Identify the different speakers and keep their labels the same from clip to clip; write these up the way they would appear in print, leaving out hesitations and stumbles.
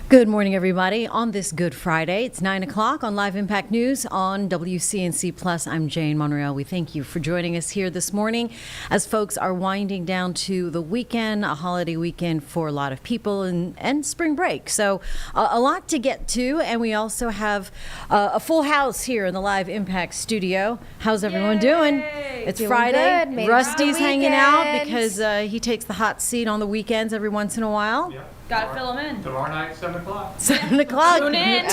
Speaker 1: Good morning, everybody. On this Good Friday, it's 9 o'clock on Live Impact News on WCNC Plus. I'm Jane Monreal. We thank you for joining us here this morning as folks are winding down to the weekend, a holiday weekend for a lot of people, and spring break. So a lot to get to, and we also have a full house here in the Live Impact studio. How's everyone doing? It's
Speaker 2: Doing
Speaker 1: Friday.
Speaker 2: good.
Speaker 1: Rusty's hanging out because he takes the hot seat on the weekends every once in a while.
Speaker 3: Yep.
Speaker 4: Gotta fill them in.
Speaker 3: Tomorrow night, 7 o'clock.
Speaker 1: 7 o'clock.
Speaker 4: Tune in.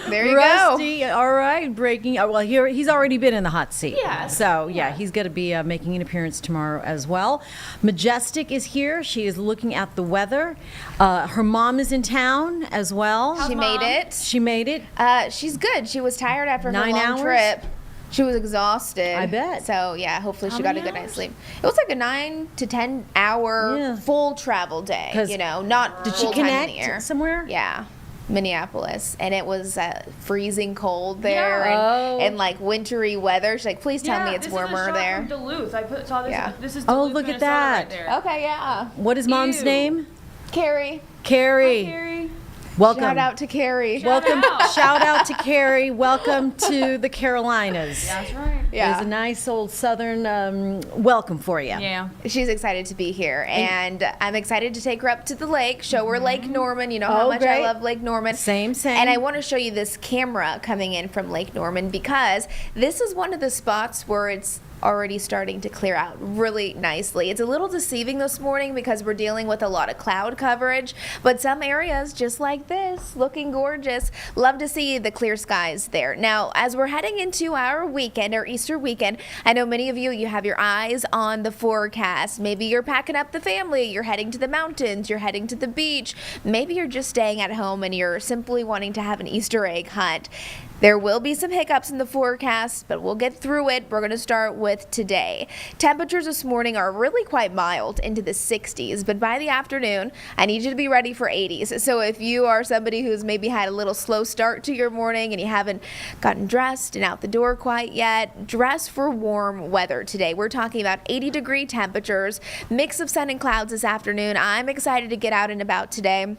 Speaker 2: There you
Speaker 1: Rusty, all right, breaking. Well, he's already been in the hot seat.
Speaker 4: Yes.
Speaker 1: So, he's going to be making an appearance tomorrow as well. Majestic is here. She is looking at the weather. Her mom is in town as well.
Speaker 2: She made it.
Speaker 1: She made it.
Speaker 2: She's good. She was tired after her
Speaker 1: 9
Speaker 2: long
Speaker 1: hours?
Speaker 2: trip. She was exhausted.
Speaker 1: I bet.
Speaker 2: So, yeah, hopefully
Speaker 1: How
Speaker 2: she got
Speaker 1: many
Speaker 2: a good
Speaker 1: hours?
Speaker 2: night's sleep. It was like a 9 to 10 hour
Speaker 1: Yeah.
Speaker 2: full travel day,
Speaker 1: 'Cause-
Speaker 2: not
Speaker 1: Did she
Speaker 2: full time in the air.
Speaker 1: connect somewhere?
Speaker 2: Yeah. Minneapolis, and it was freezing cold there,
Speaker 1: Yeah.
Speaker 2: and like wintry weather. She's like, please tell me it's warmer there.
Speaker 4: From Duluth. I saw this.
Speaker 2: Yeah.
Speaker 4: This is
Speaker 1: Oh,
Speaker 4: Duluth,
Speaker 1: look at
Speaker 4: Minnesota
Speaker 1: that.
Speaker 4: Right there.
Speaker 2: Okay, yeah.
Speaker 1: What is mom's
Speaker 4: Ew.
Speaker 1: name?
Speaker 2: Carrie.
Speaker 1: Carrie.
Speaker 4: Hi, Carrie.
Speaker 1: Welcome.
Speaker 2: Shout out to Carrie.
Speaker 1: Welcome. Shout out to Carrie. Welcome to the Carolinas.
Speaker 4: That's right.
Speaker 1: There's a nice old southern welcome for you.
Speaker 4: Yeah.
Speaker 2: She's excited to be here, and I'm excited to take her up to the lake, show her Lake Norman. You know how
Speaker 1: Oh,
Speaker 2: much
Speaker 1: great.
Speaker 2: I love Lake Norman.
Speaker 1: Same.
Speaker 2: And I want to show you this camera coming in from Lake Norman because this is one of the spots where it's already starting to clear out really nicely. It's a little deceiving this morning because we're dealing with a lot of cloud coverage, but some areas just like this looking gorgeous. Love to see the clear skies there. Now, as we're heading into our weekend, our Easter weekend, I know many of you have your eyes on the forecast. Maybe you're packing up the family, you're heading to the mountains, you're heading to the beach. Maybe you're just staying at home and you're simply wanting to have an Easter egg hunt. There will be some hiccups in the forecast, but we'll get through it. We're going to start with today. Temperatures this morning are really quite mild into the 60s, but by the afternoon, I need you to be ready for 80s. So if you are somebody who's maybe had a little slow start to your morning and you haven't gotten dressed and out the door quite yet, dress for warm weather today. We're talking about 80-degree temperatures, mix of sun and clouds this afternoon. I'm excited to get out and about today.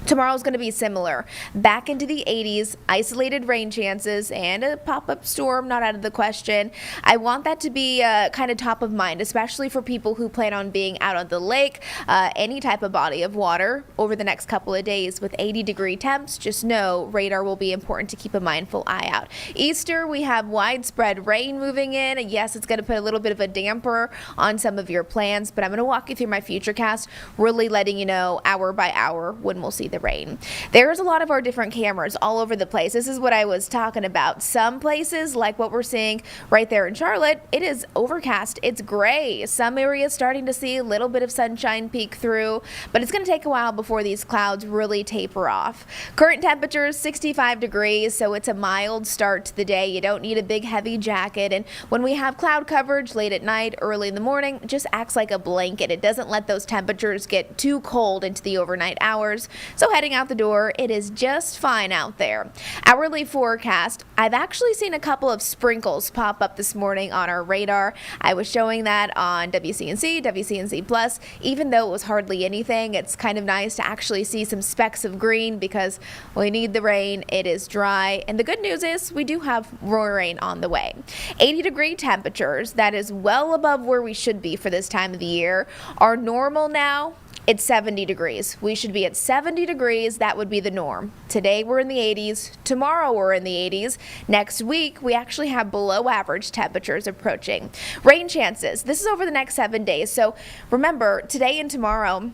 Speaker 2: Tomorrow's going to be similar. Back into the 80s, isolated rain chances, and a pop-up storm not out of the question. I want that to be kind of top of mind, especially for people who plan on being out on the lake, any type of body of water over the next couple of days with 80-degree temps. Just know radar will be important to keep a mindful eye out. Easter, we have widespread rain moving in. And yes, it's going to put a little bit of a damper on some of your plans, but I'm going to walk you through my futurecast, really letting you know hour by hour when we'll see the rain. There's a lot of our different cameras all over the place. This is what I was talking about. Some places, like what we're seeing right there in Charlotte, it is overcast. It's gray. Some areas starting to see a little bit of sunshine peek through, but it's going to take a while before these clouds really taper off. Current temperature is 65 degrees, so it's a mild start to the day. You don't need a big heavy jacket, and when we have cloud coverage late at night, early in the morning, it just acts like a blanket. It doesn't let those temperatures get too cold into the overnight hours. So heading out the door, it is just fine out there. Hourly forecast, I've actually seen a couple of sprinkles pop up this morning on our radar. I was showing that on WCNC, WCNC Plus. Even though it was hardly anything, it's kind of nice to actually see some specks of green because we need the rain. It is dry. And the good news is we do have more rain on the way. 80-degree temperatures, that is well above where we should be for this time of the year. Our normal now, it's 70 degrees. We should be at 70 degrees. That would be the norm. Today we're in the 80s. Tomorrow we're in the 80s. Next week we actually have below average temperatures approaching. Rain chances. This is over the next 7 days. So remember, today and tomorrow,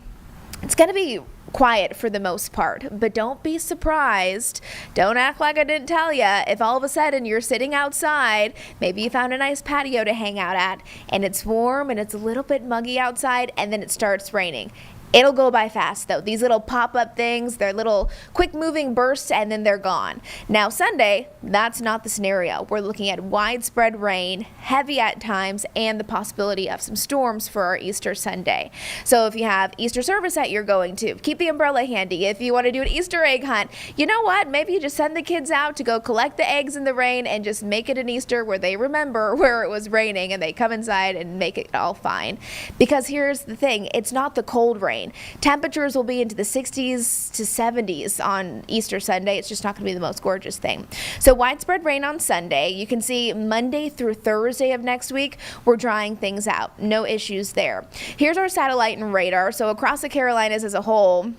Speaker 2: it's going to be quiet for the most part, but don't be surprised. Don't act like I didn't tell you. If all of a sudden you're sitting outside, maybe you found a nice patio to hang out at, and it's warm and it's a little bit muggy outside, and then it starts raining. It'll go by fast though. These little pop-up things, they're little quick moving bursts and then they're gone. Now Sunday, that's not the scenario. We're looking at widespread rain, heavy at times, and the possibility of some storms for our Easter Sunday. So if you have Easter service that you're going to, keep the umbrella handy. If you want to do an Easter egg hunt, you know what? Maybe you just send the kids out to go collect the eggs in the rain and just make it an Easter where they remember where it was raining and they come inside and make it all fine. Because here's the thing, it's not the cold rain. Temperatures will be into the 60s to 70s on Easter Sunday. It's just not going to be the most gorgeous thing. So widespread rain on Sunday. You can see Monday through Thursday of next week, we're drying things out. No issues there. Here's our satellite and radar. So across the Carolinas as a whole,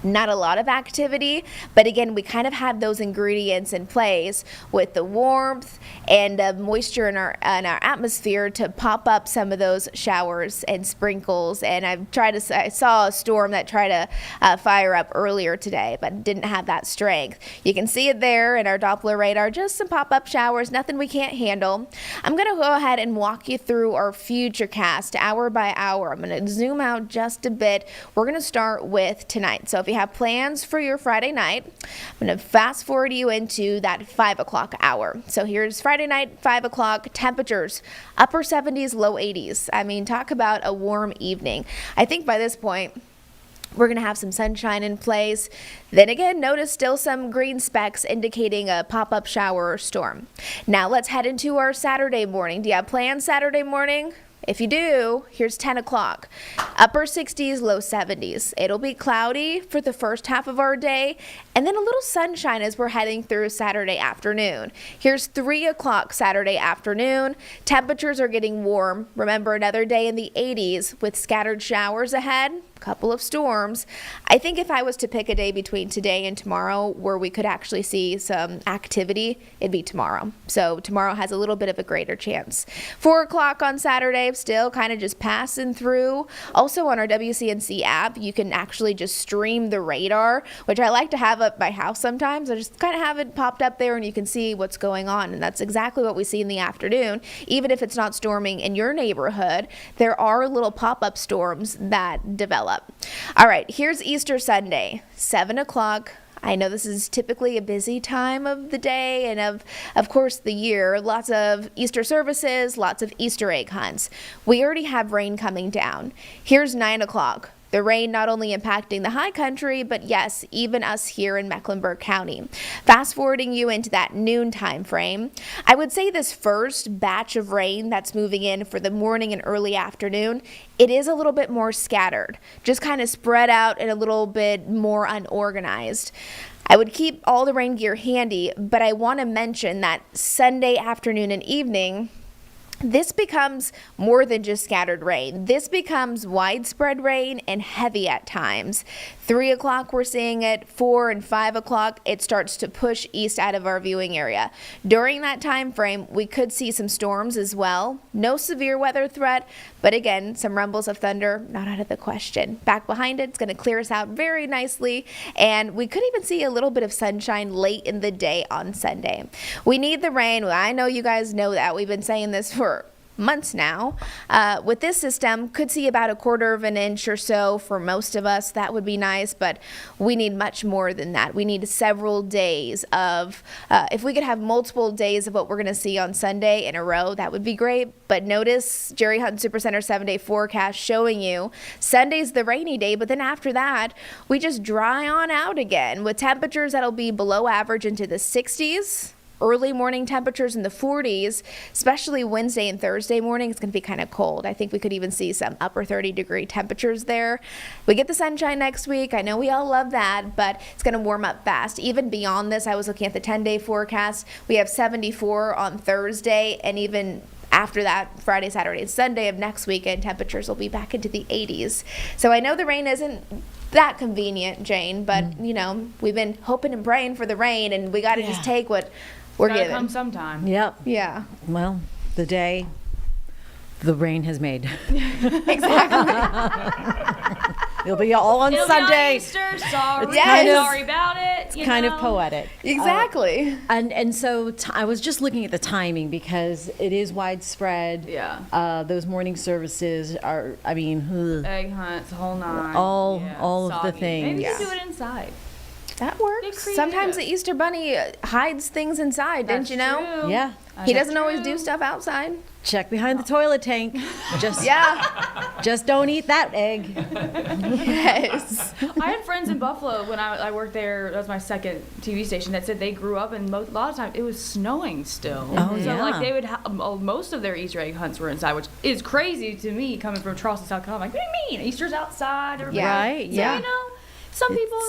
Speaker 2: not a lot of activity, but again, we kind of have those ingredients in place with the warmth and moisture in our atmosphere to pop up some of those showers and sprinkles. And I saw a storm that tried to fire up earlier today, but didn't have that strength. You can see it there in our Doppler radar, just some pop-up showers, nothing we can't handle. I'm going to go ahead and walk you through our futurecast hour by hour. I'm going to zoom out just a bit. We're going to start with tonight. So if you have plans for your Friday night, I'm going to fast forward you into that 5 o'clock hour. So here's Friday night, 5 o'clock, temperatures, upper 70s, low 80s. I mean, talk about a warm evening. I think by this point, we're going to have some sunshine in place. Then again, notice still some green specks indicating a pop-up shower or storm. Now let's head into our Saturday morning. Do you have plans Saturday morning? If you do, here's 10 o'clock. Upper 60s, low 70s. It'll be cloudy for the first half of our day, and then a little sunshine as we're heading through Saturday afternoon. Here's 3 o'clock Saturday afternoon. Temperatures are getting warm. Remember, another day in the 80s with scattered showers ahead. Couple of storms. I think if I was to pick a day between today and tomorrow where we could actually see some activity, it'd be tomorrow. So tomorrow has a little bit of a greater chance. 4 o'clock on Saturday, still kind of just passing through. Also on our WCNC app, you can actually just stream the radar, which I like to have at my house sometimes. I just kind of have it popped up there and you can see what's going on. And that's exactly what we see in the afternoon. Even if it's not storming in your neighborhood, there are little pop-up storms that develop. All right, here's Easter Sunday, 7 o'clock. I know this is typically a busy time of the day and of course the year. Lots of Easter services, lots of Easter egg hunts. We already have rain coming down. Here's 9 o'clock. The rain not only impacting the high country, but yes, even us here in Mecklenburg County. Fast forwarding you into that noon time frame, I would say this first batch of rain that's moving in for the morning and early afternoon, it is a little bit more scattered, just kind of spread out and a little bit more unorganized. I would keep all the rain gear handy, but I want to mention that Sunday afternoon and evening, this becomes more than just scattered rain. This becomes widespread rain and heavy at times. 3 o'clock, we're seeing it. 4 and 5 o'clock, it starts to push east out of our viewing area. During that time frame, we could see some storms as well. No severe weather threat, but again, some rumbles of thunder, not out of the question. Back behind it, it's going to clear us out very nicely, and we could even see a little bit of sunshine late in the day on Sunday. We need the rain. I know you guys know that. We've been saying this for months now. With this system, could see about 1/4 of an inch or so for most of us. That would be nice, but we need much more than that. We need several days of, if we could have multiple days of what we're going to see on Sunday in a row, that would be great. But notice Jerry Hunt Supercenter 7-day forecast showing you Sunday's the rainy day, but then after that, we just dry on out again with temperatures that'll be below average into the 60s. Early morning temperatures in the 40s, especially Wednesday and Thursday morning. It's going to be kind of cold. I think we could even see some upper 30-degree temperatures there. We get the sunshine next week. I know we all love that, but it's going to warm up fast. Even beyond this, I was looking at the 10-day forecast. We have 74 on Thursday, and even after that, Friday, Saturday, and Sunday of next weekend, temperatures will be back into the 80s. So I know the rain isn't that convenient, Jane, but, you know, we've been hoping and praying for the rain, and we got to just take what we're
Speaker 4: Gotta
Speaker 2: given.
Speaker 4: come sometime.
Speaker 1: Yep.
Speaker 2: Yeah.
Speaker 1: Well, the day the rain has made.
Speaker 2: Exactly.
Speaker 1: It'll be all on
Speaker 4: It'll
Speaker 1: Sunday.
Speaker 4: Be on Easter. Sorry.
Speaker 2: Yes.
Speaker 4: Sorry about it.
Speaker 1: It's kind of poetic.
Speaker 2: Exactly.
Speaker 1: And so I was just looking at the timing because it is widespread.
Speaker 4: Yeah.
Speaker 1: Those morning services are, I mean,
Speaker 4: Egg hunts, whole nine.
Speaker 1: all of the
Speaker 4: soggy.
Speaker 1: things.
Speaker 4: Maybe you
Speaker 2: Yeah.
Speaker 4: can do it inside.
Speaker 2: That
Speaker 4: Get
Speaker 2: works.
Speaker 4: creative.
Speaker 2: Sometimes the Easter Bunny hides things inside, didn't
Speaker 4: That's
Speaker 2: you know?
Speaker 4: true.
Speaker 1: Yeah.
Speaker 2: He
Speaker 4: That's
Speaker 2: doesn't always do
Speaker 4: true.
Speaker 2: stuff outside.
Speaker 1: Check behind the toilet tank. Just
Speaker 2: Yeah.
Speaker 1: just don't eat that egg.
Speaker 2: Yes.
Speaker 4: I had friends in Buffalo when I worked there. That was my second TV station. That said they grew up and a lot of times it was snowing still.
Speaker 1: Oh,
Speaker 4: so
Speaker 1: yeah.
Speaker 4: like they would most of their Easter egg hunts were inside, which is crazy to me coming from Charleston, South Carolina. I'm like, what do you mean? Easter's outside. Everybody.
Speaker 2: Yeah.
Speaker 1: Right,
Speaker 4: So,
Speaker 1: yeah.
Speaker 4: you know, some people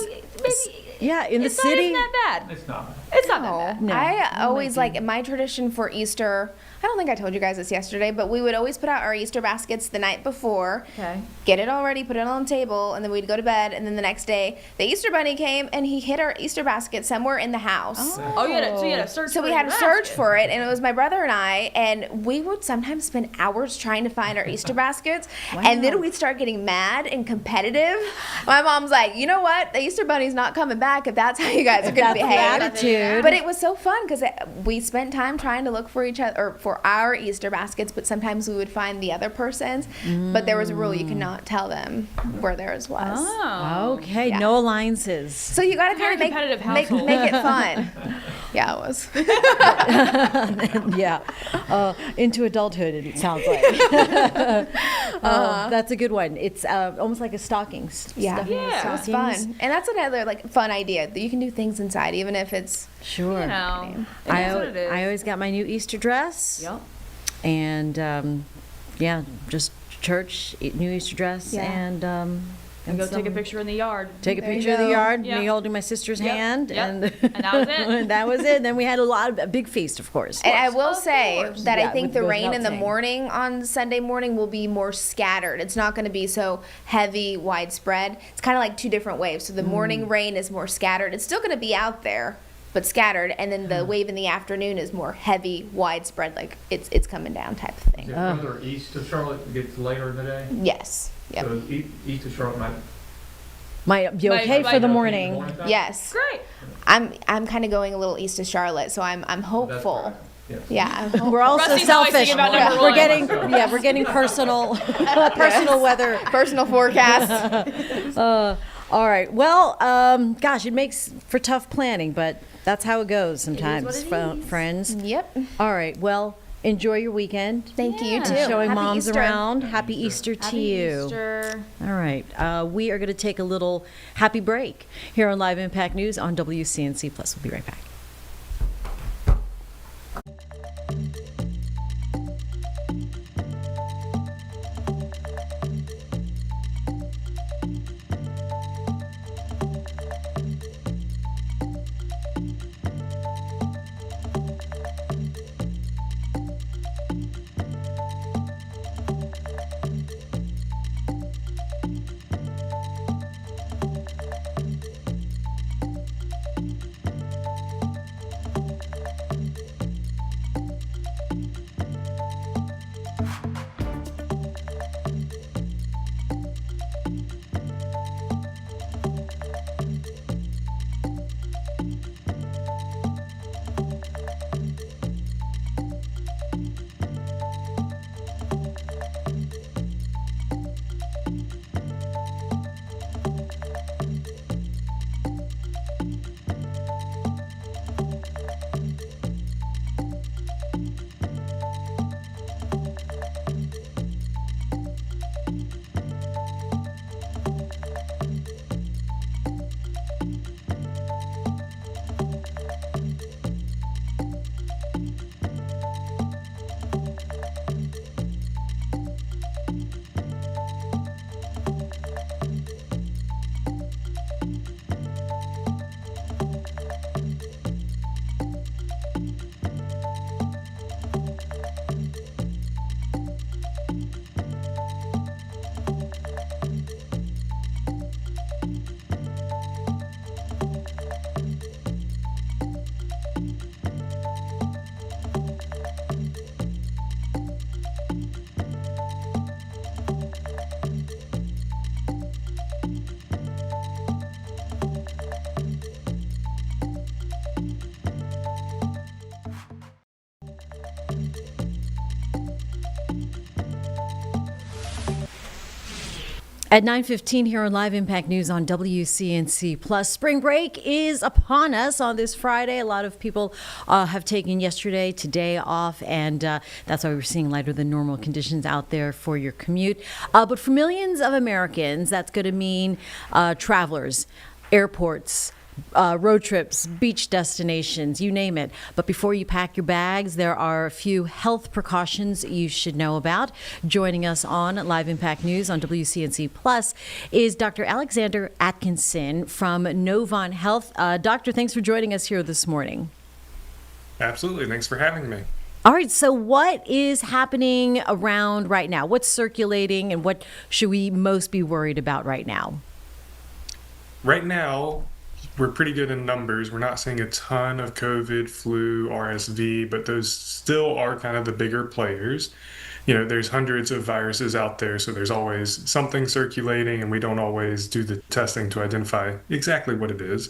Speaker 4: maybe.
Speaker 1: Yeah, in the
Speaker 4: it's
Speaker 1: city.
Speaker 4: Not that bad.
Speaker 3: It's not.
Speaker 4: It's not
Speaker 2: No.
Speaker 4: that bad.
Speaker 1: No.
Speaker 2: I always
Speaker 1: my
Speaker 2: like my tradition for Easter. I don't think I told you guys this yesterday, but we would always put out our Easter baskets the night before.
Speaker 4: Okay.
Speaker 2: Get it all ready, put it on the table, and then we'd go to bed. And then the next day, the Easter Bunny came and he hid our Easter basket somewhere in the house.
Speaker 4: Oh, you had to search.
Speaker 2: So we
Speaker 4: for
Speaker 2: had
Speaker 4: your
Speaker 2: to search
Speaker 4: basket.
Speaker 2: for it, and it was my brother and I, and we would sometimes spend hours trying to find our Easter baskets, and then we'd start getting mad and competitive. My mom's like, you know what? The Easter Bunny's not coming back if that's how you guys are going to
Speaker 1: That's the
Speaker 2: behave.
Speaker 1: attitude.
Speaker 2: But it was so fun because we spent time trying to look for each other, or for our Easter baskets, but sometimes we would find the other person's. But there was a rule, you cannot tell them where theirs was.
Speaker 4: Oh.
Speaker 1: Okay,
Speaker 2: Yeah.
Speaker 1: no alliances.
Speaker 2: So you got to
Speaker 4: Very
Speaker 2: kind of
Speaker 4: competitive
Speaker 2: make
Speaker 4: household.
Speaker 2: it fun. Yeah, it was.
Speaker 1: Yeah, into adulthood, it sounds like. That's a good one. It's almost like a stocking.
Speaker 2: Yeah,
Speaker 1: Stuffing the
Speaker 4: Yeah.
Speaker 2: it was
Speaker 1: stockings.
Speaker 2: fun, and that's another like fun idea that you can do things inside, even if it's
Speaker 1: Sure.
Speaker 4: You know, it
Speaker 1: I
Speaker 4: is what it is.
Speaker 1: always got my new Easter dress.
Speaker 4: Yep.
Speaker 1: And yeah, just church, new Easter dress,
Speaker 2: Yeah.
Speaker 1: and
Speaker 4: go take a
Speaker 1: some-
Speaker 4: picture in the yard.
Speaker 1: Take a
Speaker 2: There you
Speaker 1: picture of the
Speaker 2: go.
Speaker 1: yard,
Speaker 4: Yep.
Speaker 1: me holding my sister's
Speaker 4: Yep,
Speaker 1: hand,
Speaker 4: yep.
Speaker 1: and
Speaker 4: And that was it.
Speaker 1: that was it. Then we had a big feast, of course.
Speaker 2: And I will
Speaker 4: Of
Speaker 2: say
Speaker 4: course.
Speaker 2: that
Speaker 1: Yeah,
Speaker 2: I think
Speaker 1: with
Speaker 2: the
Speaker 1: goes
Speaker 2: rain
Speaker 1: without
Speaker 2: in the
Speaker 1: saying.
Speaker 2: morning on Sunday morning will be more scattered. It's not going to be so heavy, widespread. It's kind of like two different waves. So the morning rain is more scattered. It's still going to be out there, but scattered. And then the wave in the afternoon is more heavy, widespread, like it's coming down type of thing.
Speaker 3: Is it further east of Charlotte gets later in the day?
Speaker 2: Yes. Yep.
Speaker 3: So east of Charlotte
Speaker 1: Might be
Speaker 4: Might-
Speaker 1: okay
Speaker 4: might
Speaker 1: for the
Speaker 4: be
Speaker 1: morning.
Speaker 3: time?
Speaker 2: Yes.
Speaker 4: Great.
Speaker 2: I'm kind of going a little east of Charlotte, so I'm
Speaker 3: That's
Speaker 2: hopeful.
Speaker 3: right. Yes.
Speaker 2: Yeah, I'm hopeful.
Speaker 1: We're also
Speaker 4: Rusty's always
Speaker 1: selfish.
Speaker 4: thinking about number
Speaker 1: We're
Speaker 4: one.
Speaker 1: getting personal weather.
Speaker 2: Personal forecast.
Speaker 1: All right. Well, gosh, it makes for tough planning, but that's how it goes sometimes,
Speaker 4: what it is.
Speaker 1: friends.
Speaker 2: Yep.
Speaker 1: All right. Well, enjoy your weekend.
Speaker 2: Thank you,
Speaker 4: Yeah.
Speaker 2: too.
Speaker 1: Showing
Speaker 2: Happy
Speaker 1: moms
Speaker 2: Easter.
Speaker 1: around. Happy Easter to
Speaker 4: Happy
Speaker 1: you.
Speaker 4: Easter.
Speaker 1: All right. We are going to take a little happy break here on Live Impact News on WCNC Plus. We'll be right back. At 9:15 here on Live Impact News on WCNC Plus. Spring break is upon us on this Friday. A lot of people have taken yesterday, today off, and that's why we're seeing lighter than normal conditions out there for your commute. But for millions of Americans, that's going to mean travelers, airports, road trips, beach destinations, you name it. But before you pack your bags, there are a few health precautions you should know about. Joining us on Live Impact News on WCNC Plus is Dr. Alexander Atkinson from Novant Health. Doctor, thanks for joining us here this morning.
Speaker 5: Absolutely. Thanks for having me.
Speaker 1: All right, so what is happening around right now? What's circulating and what should we most be worried about right now?
Speaker 5: Right now, we're pretty good in numbers. We're not seeing a ton of COVID, flu, RSV, but those still are kind of the bigger players. You know, there's hundreds of viruses out there, so there's always something circulating, and we don't always do the testing to identify exactly what it is.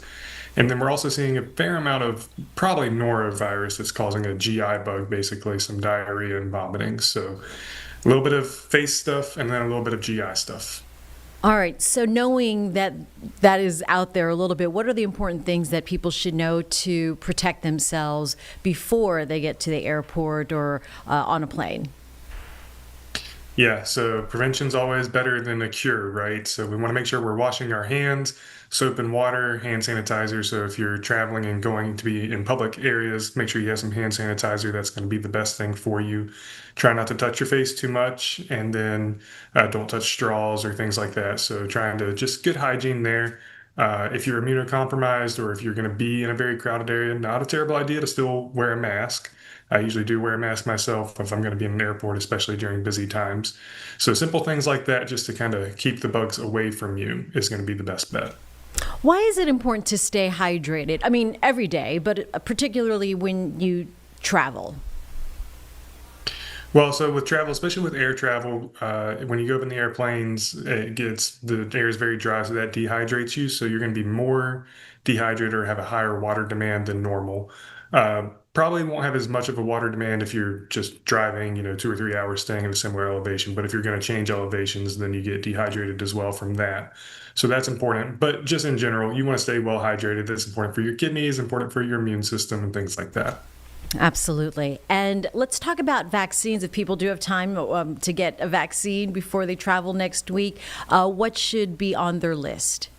Speaker 5: And then we're also seeing a fair amount of probably norovirus that's causing a GI bug, basically some diarrhea and vomiting. So a little bit of face stuff and then a little bit of GI stuff.
Speaker 1: All right, so knowing that that is out there a little bit, what are the important things that people should know to protect themselves before they get to the airport or on a plane?
Speaker 5: Yeah, so prevention's always better than a cure, right? So we want to make sure we're washing our hands, soap and water, hand sanitizer. So if you're traveling and going to be in public areas, make sure you have some hand sanitizer. That's going to be the best thing for you. Try not to touch your face too much, and then don't touch straws or things like that. So trying to just good hygiene there. If you're immunocompromised or if you're going to be in a very crowded area, not a terrible idea to still wear a mask. I usually do wear a mask myself if I'm going to be in an airport, especially during busy times. So simple things like that, just to kind of keep the bugs away from you, is going to be the best bet.
Speaker 1: Why is it important to stay hydrated? I mean, every day, but particularly when you travel.
Speaker 5: Well, so with travel, especially with air travel, when you go up in the airplanes, the air is very dry, so that dehydrates you. So you're going to be more dehydrated or have a higher water demand than normal. Probably won't have as much of a water demand if you're just driving, 2 or 3 hours staying at a similar elevation. But if you're going to change elevations, then you get dehydrated as well from that. So that's important. But just in general, you want to stay well hydrated. That's important for your kidneys, important for your immune system, and things like that.
Speaker 1: Absolutely. And let's talk about vaccines. If people do have time to get a vaccine before they travel next week, what should be on their list?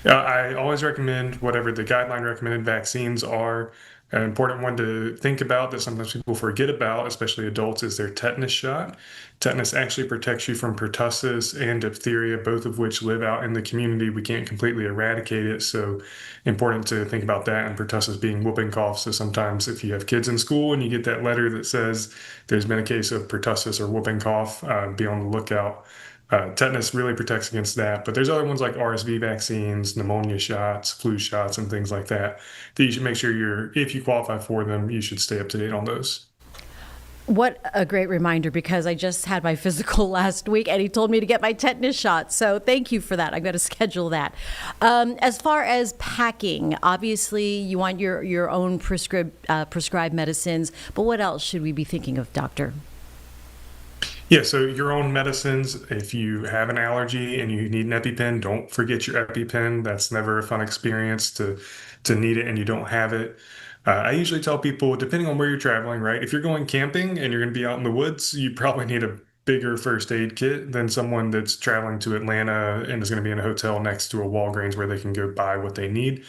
Speaker 5: I always recommend whatever the guideline recommended vaccines are. An important one to think about that sometimes people forget about, especially adults, is their tetanus shot. Tetanus actually protects you from pertussis and diphtheria, both of which live out in the community. We can't completely eradicate it, so important to think about that, and pertussis being whooping cough. So sometimes if you have kids in school and you get that letter that says there's been a case of pertussis or whooping cough, be on the lookout. Tetanus really protects against that, but there's other ones like RSV vaccines, pneumonia shots, flu shots, and things like that that you should make sure if you qualify for them, you should stay up to date on those.
Speaker 1: What a great reminder, because I just had my physical last week and he told me to get my tetanus shot. So thank you for that. I've got to schedule that. As far as packing, obviously you want your own prescribed medicines, but what else should we be thinking of, doctor?
Speaker 5: Yeah, so your own medicines, if you have an allergy and you need an EpiPen, don't forget your EpiPen. That's never a fun experience to need it and you don't have it. I usually tell people, depending on where you're traveling, right? If you're going camping and you're going to be out in the woods, you probably need a bigger first aid kit than someone that's traveling to Atlanta and is going to be in a hotel next to a Walgreens where they can go buy what they need.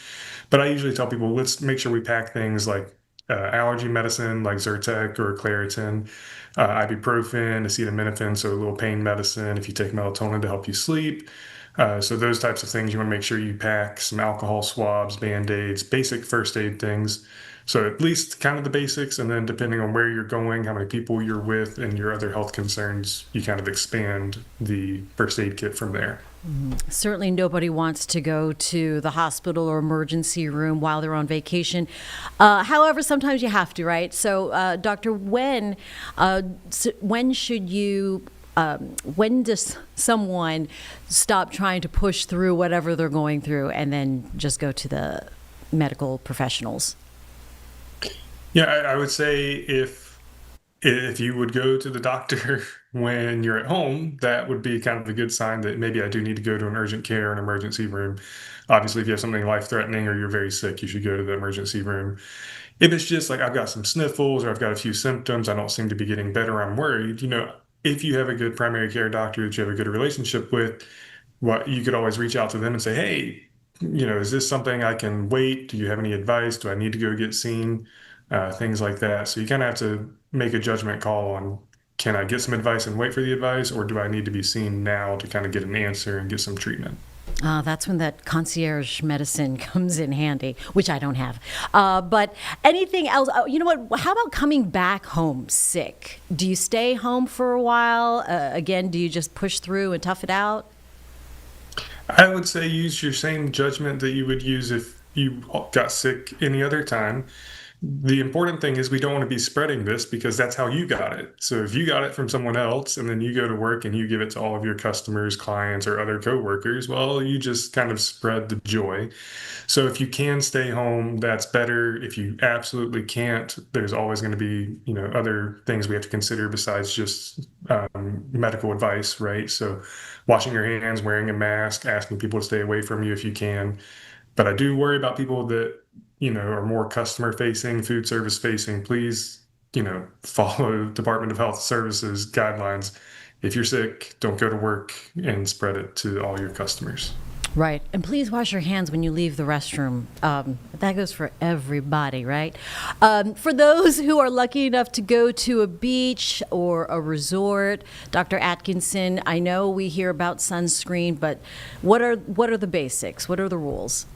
Speaker 5: But I usually tell people, let's make sure we pack things like allergy medicine like Zyrtec or Claritin, ibuprofen, acetaminophen, so a little pain medicine if you take melatonin to help you sleep. So those types of things you want to make sure you pack, some alcohol swabs, band-aids, basic first aid things. So at least kind of the basics, and then depending on where you're going, how many people you're with, and your other health concerns, you kind of expand the first aid kit from there.
Speaker 1: Certainly nobody wants to go to the hospital or emergency room while they're on vacation. However, sometimes you have to, right? So, doctor, when should you when does someone stop trying to push through whatever they're going through and then just go to the medical professionals?
Speaker 5: Yeah, I would say if you would go to the doctor when you're at home, that would be kind of a good sign that maybe I do need to go to an urgent care, an emergency room. Obviously, if you have something life-threatening or you're very sick, you should go to the emergency room. If it's just like I've got some sniffles or I've got a few symptoms, I don't seem to be getting better, I'm worried, if you have a good primary care doctor that you have a good relationship with, what you could always reach out to them and say, hey, is this something I can wait? Do you have any advice? Do I need to go get seen? Things like that. So you kind of have to make a judgment call on, can I get some advice and wait for the advice, or do I need to be seen now to kind of get an answer and get some treatment?
Speaker 1: That's when that concierge medicine comes in handy, which I don't have. But anything else? You know what? How about coming back home sick? Do you stay home for a while? Again, do you just push through and tough it out?
Speaker 5: I would say use your same judgment that you would use if you got sick any other time. The important thing is we don't want to be spreading this because that's how you got it. So if you got it from someone else and then you go to work and you give it to all of your customers, clients, or other coworkers, well, you just kind of spread the joy. So if you can stay home, that's better. If you absolutely can't, there's always going to be, other things we have to consider besides just medical advice, right? So washing your hands, wearing a mask, asking people to stay away from you if you can. But I do worry about people that, are more customer facing, food service facing. Please follow Department of Health Services guidelines. If you're sick, don't go to work and spread it to all your customers.
Speaker 1: Right. And please wash your hands when you leave the restroom. That goes for everybody, right? For those who are lucky enough to go to a beach or a resort, Dr. Atkinson, I know we hear about sunscreen, but what are the basics? What are the rules?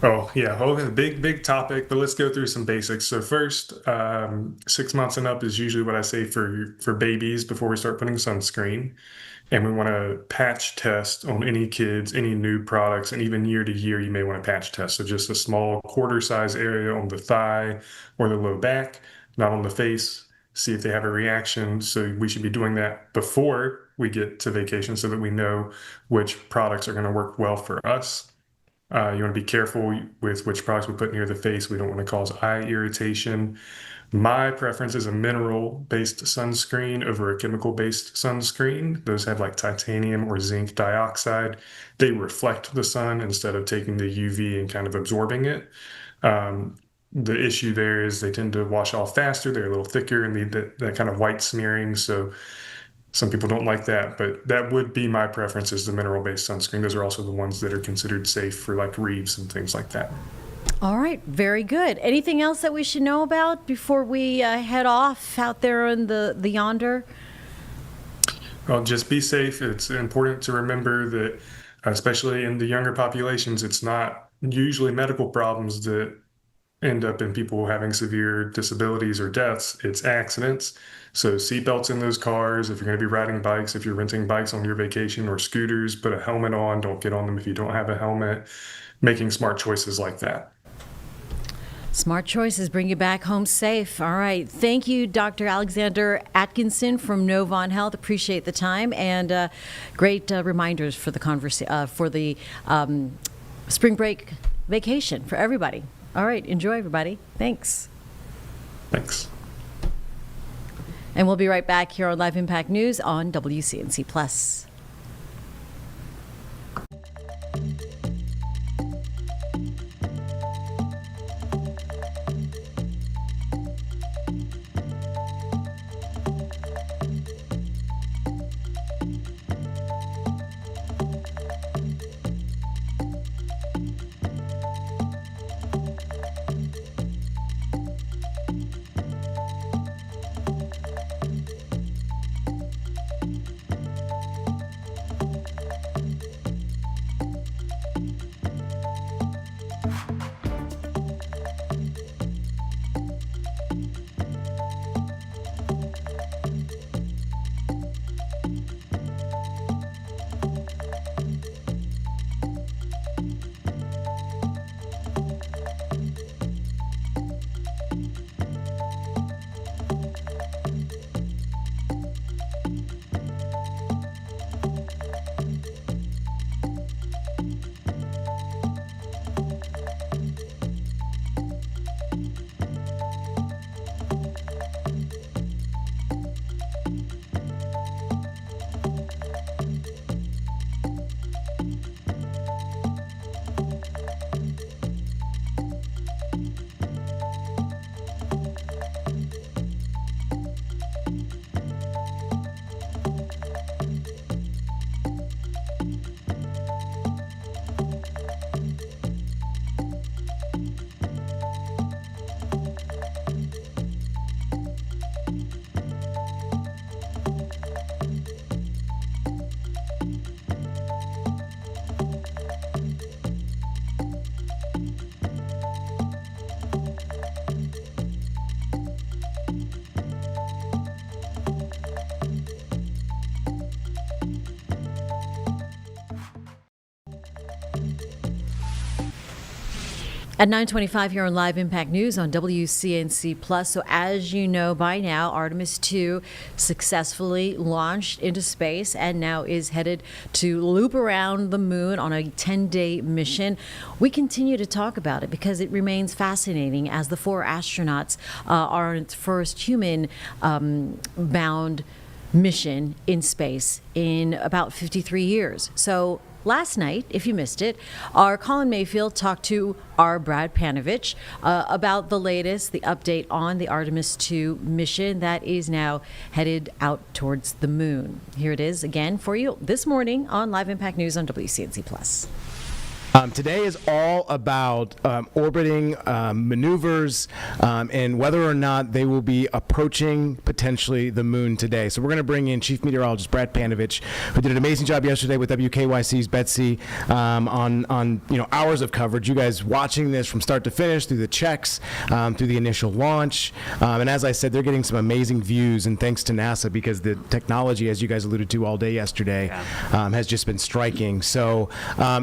Speaker 5: Oh, yeah. Oh, a big topic, but let's go through some basics. So first, 6 months and up is usually what I say for babies before we start putting sunscreen. And we want to patch test on any kids, any new products, and even year to year, you may want to patch test. So just a small quarter size area on the thigh or the low back, not on the face. See if they have a reaction. So we should be doing that before we get to vacation so that we know which products are going to work well for us. You want to be careful with which products we put near the face. We don't want to cause eye irritation. My preference is a mineral-based sunscreen over a chemical-based sunscreen. Those have like titanium or zinc dioxide. They reflect the sun instead of taking the UV and kind of absorbing it. The issue there is they tend to wash off faster. They're a little thicker and need that kind of white smearing. So some people don't like that, but that would be my preference is the mineral-based sunscreen. Those are also the ones that are considered safe for like reefs and things like that.
Speaker 1: All right, very good. Anything else that we should know about before we head off out there in the yonder?
Speaker 5: Well, just be safe. It's important to remember that, especially in the younger populations, it's not usually medical problems that end up in people having severe disabilities or deaths. It's accidents. So seatbelts in those cars. If you're going to be riding bikes, if you're renting bikes on your vacation or scooters, put a helmet on. Don't get on them if you don't have a helmet. Making smart choices like that.
Speaker 1: Smart choices bring you back home safe. All right. Thank you, Dr. Alexander Atkinson from Novant Health. Appreciate the time and great reminders for the spring break vacation for everybody. All right. Enjoy, everybody. Thanks.
Speaker 5: Thanks.
Speaker 1: And we'll be right back here on Live Impact News on WCNC Plus. At 9:25 here on Live Impact News on WCNC Plus. So as you know by now, Artemis 2 successfully launched into space and now is headed to loop around the moon on a 10-day mission. We continue to talk about it because it remains fascinating as the 4 astronauts are on its first human bound mission in space in about 53 years. So last night, if you missed it, our Colin Mayfield talked to our Brad Panovich about the latest, the update on the Artemis 2 mission that is now headed out towards the moon. Here it is again for you this morning on Live Impact News on WCNC Plus.
Speaker 6: Today is all about orbiting maneuvers and whether or not they will be approaching potentially the moon today. So we're going to bring in Chief Meteorologist Brad Panovich, who did an amazing job yesterday with WKYC's Betsy on hours of coverage. You guys watching this from start to finish, through the checks, through the initial launch, and as I said, they're getting some amazing views, and thanks to NASA, because the technology, as you guys alluded to all day yesterday, has just been striking. So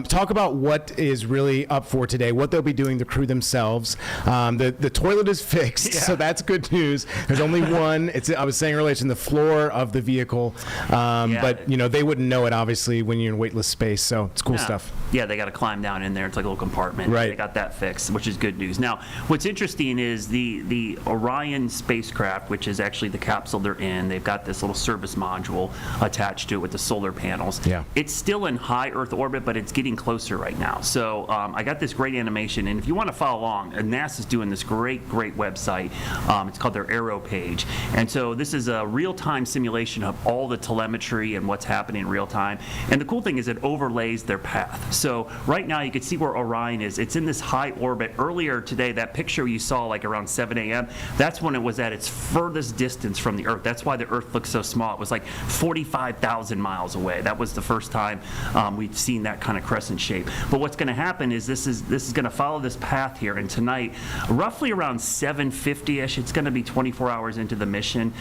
Speaker 6: talk about what is really up for today, what they'll be doing, the crew themselves. The toilet is fixed, so that's good news. There's only one. I was saying earlier, it's in the floor of the vehicle, but they wouldn't know it obviously when you're in weightless space. So it's cool stuff.
Speaker 7: Yeah, they got to climb down in there. It's like a little compartment.
Speaker 6: Right.
Speaker 7: They got that fixed, which is good news. Now, what's interesting is the Orion spacecraft, which is actually the capsule they're in. They've got this little service module attached to it with the solar panels.
Speaker 6: Yeah.
Speaker 7: It's still in high Earth orbit, but it's getting closer right now. So I got this great animation, and if you want to follow along, NASA's doing this great website. It's called their Aero page. And so this is a real-time simulation of all the telemetry and what's happening in real time. And the cool thing is it overlays their path. So right now you can see where Orion is. It's in this high orbit. Earlier today, that picture you saw like around 7 a.m., that's when it was at its furthest distance from the Earth. That's why the Earth looks so small. It was like 45,000 miles away. That was the first time we've seen that kind of crescent shape. But what's going to happen is this is going to follow this path here, and tonight, roughly around 7:50ish, it's going to be 24 hours into the mission.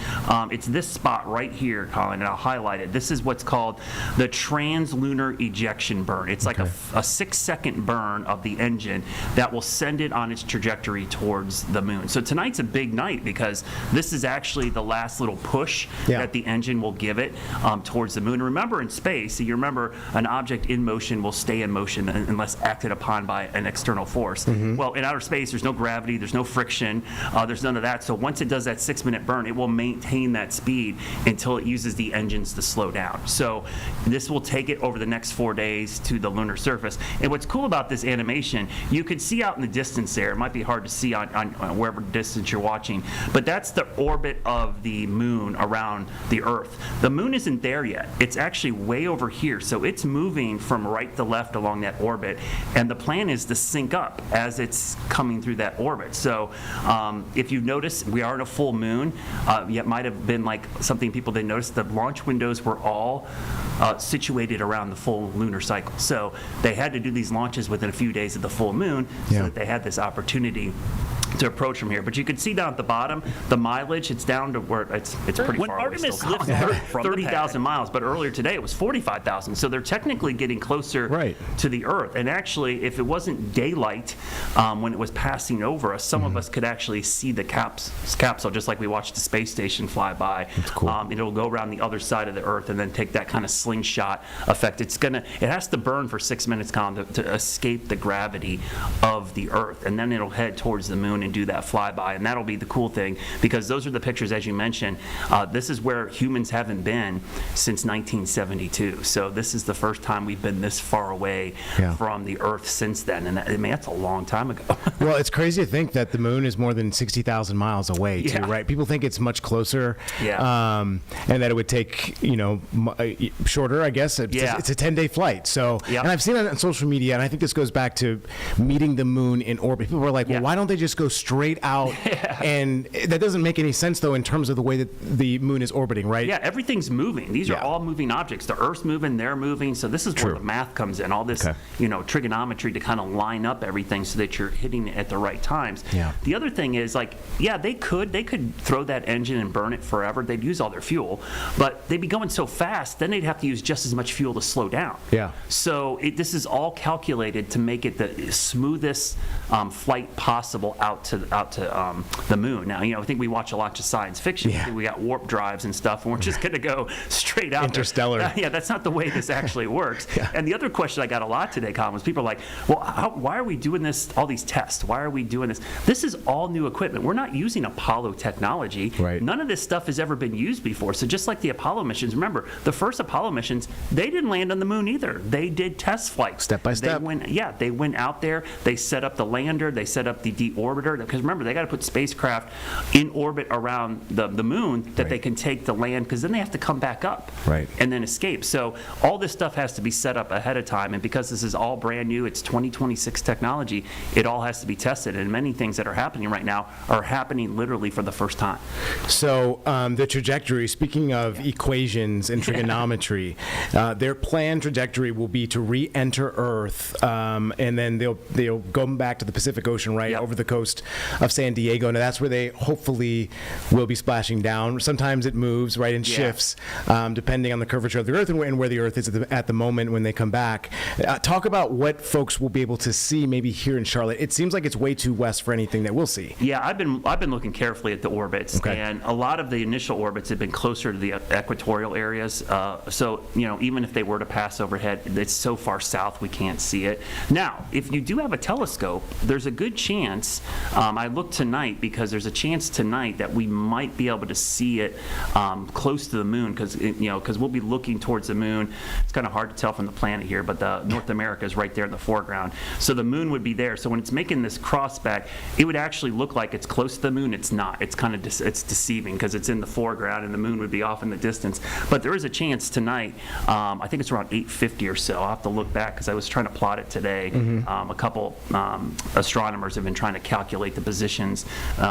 Speaker 7: It's this spot right here, Colin, and I'll highlight it. This is what's called the translunar ejection burn. It's like a 6-second burn of the engine that will send it on its trajectory towards the moon. So tonight's a big night because this is actually the last little push that the engine will give it towards the moon. Remember, in space, you remember an object in motion will stay in motion unless acted upon by an external force. Well, in outer space, there's no gravity, there's no friction, there's none of that. So once it does that 6-minute burn, it will maintain that speed until it uses the engines to slow down. So this will take it over the next 4 days to the lunar surface. And what's cool about this animation, you can see out in the distance there, it might be hard to see on wherever distance you're watching, but that's the orbit of the moon around the Earth. The moon isn't there yet. It's actually way over here. So it's moving from right to left along that orbit, and the plan is to sync up as it's coming through that orbit. So if you notice, we are in a full moon. It might have been like something people didn't notice. The launch windows were all situated around the full lunar cycle. So they had to do these launches within a few days of the full moon so that they had this opportunity to approach from here. But you can see down at the bottom, the mileage, it's down to where it's pretty when
Speaker 6: far
Speaker 7: away. When Artemis
Speaker 6: still.
Speaker 7: lifted from
Speaker 6: 30,000
Speaker 7: miles, but earlier today it was 45,000. So they're technically getting closer to the Earth. And actually, if it wasn't daylight when it was passing over us, some of us could actually see the capsule, just like we watched the space station fly by.
Speaker 6: That's cool.
Speaker 7: It'll go around the other side of the Earth and then take that kind of slingshot effect. It has to burn for 6 minutes, Colin, to escape the gravity of the Earth, and then it'll head towards the moon and do that flyby. And that'll be the cool thing, because those are the pictures, as you mentioned. This is where humans haven't been since 1972. So this is the first time we've been this far away from the Earth since then. And that's a long time ago.
Speaker 6: Well, it's crazy to think that the moon is more than 60,000 miles away, too, right? People think it's much closer, and that it would take, shorter, I guess. It's a 10-day flight. So, and I've seen it on social media, and I think this goes back to meeting the moon in orbit. People were like, well, why don't they just go straight out? And that doesn't make any sense, though, in terms of the way that the moon is orbiting, right?
Speaker 7: Yeah, everything's moving. These are all moving objects. The Earth's moving, they're moving. So this is where the math comes in, all this, trigonometry to kind of line up everything so that you're hitting it at the right times. The other thing is, they could throw that engine and burn it forever. They'd use all their fuel, but they'd be going so fast, then they'd have to use just as much fuel to slow down. So this is all calculated to make it the smoothest flight possible out out to the moon. Now, I think we watch a lot of science fiction.
Speaker 6: Yeah.
Speaker 7: We got warp drives and stuff, and we're just going to go straight out
Speaker 6: Interstellar.
Speaker 7: there. Yeah, that's not the way this actually works.
Speaker 6: Yeah.
Speaker 7: And the other question I got a lot today, Colin, was people are like, well, why are we doing this, all these tests? Why are we doing this? This is all new equipment. We're not using Apollo technology.
Speaker 6: Right.
Speaker 7: None of this stuff has ever been used before. So just like the Apollo missions, remember, the first Apollo missions, they didn't land on the moon either. They did test flights.
Speaker 6: Step by step.
Speaker 7: They went out there, they set up the lander, they set up the deorbiter, because remember, they got to put spacecraft in orbit around the moon that they can take to land, because then they have to come back up and then escape. So all this stuff has to be set up ahead of time, and because this is all brand new, it's 2026 technology, it all has to be tested, and many things that are happening right now are happening literally for the first time.
Speaker 6: So the trajectory, speaking of equations and trigonometry, their planned trajectory will be to re-enter Earth, and then they'll go back to the Pacific Ocean, over the coast of San Diego. Now that's where they hopefully will be splashing down. Sometimes it moves, in shifts, depending on the curvature of the Earth and where the Earth is at the moment when they come back. Talk about what folks will be able to see maybe here in Charlotte. It seems like it's way too west for anything that we'll see.
Speaker 7: Yeah, I've been looking carefully at the orbits, and a lot of the initial orbits have been closer to the equatorial areas. So even if they were to pass overhead, it's so far south we can't see it. Now, if you do have a telescope, there's a good chance. I looked tonight because there's a chance tonight that we might be able to see it close to the moon, because we'll be looking towards the moon. It's kind of hard to tell from the planet here, but the North America is right there in the foreground. So the moon would be there. So when it's making this cross back, it would actually look like it's close to the moon. It's not. It's kind of it's deceiving because it's in the foreground and the moon would be off in the distance. But there is a chance tonight. I think it's around 8:50 or so. I'll have to look back because I was trying to plot it today. A couple astronomers have been trying to calculate the positions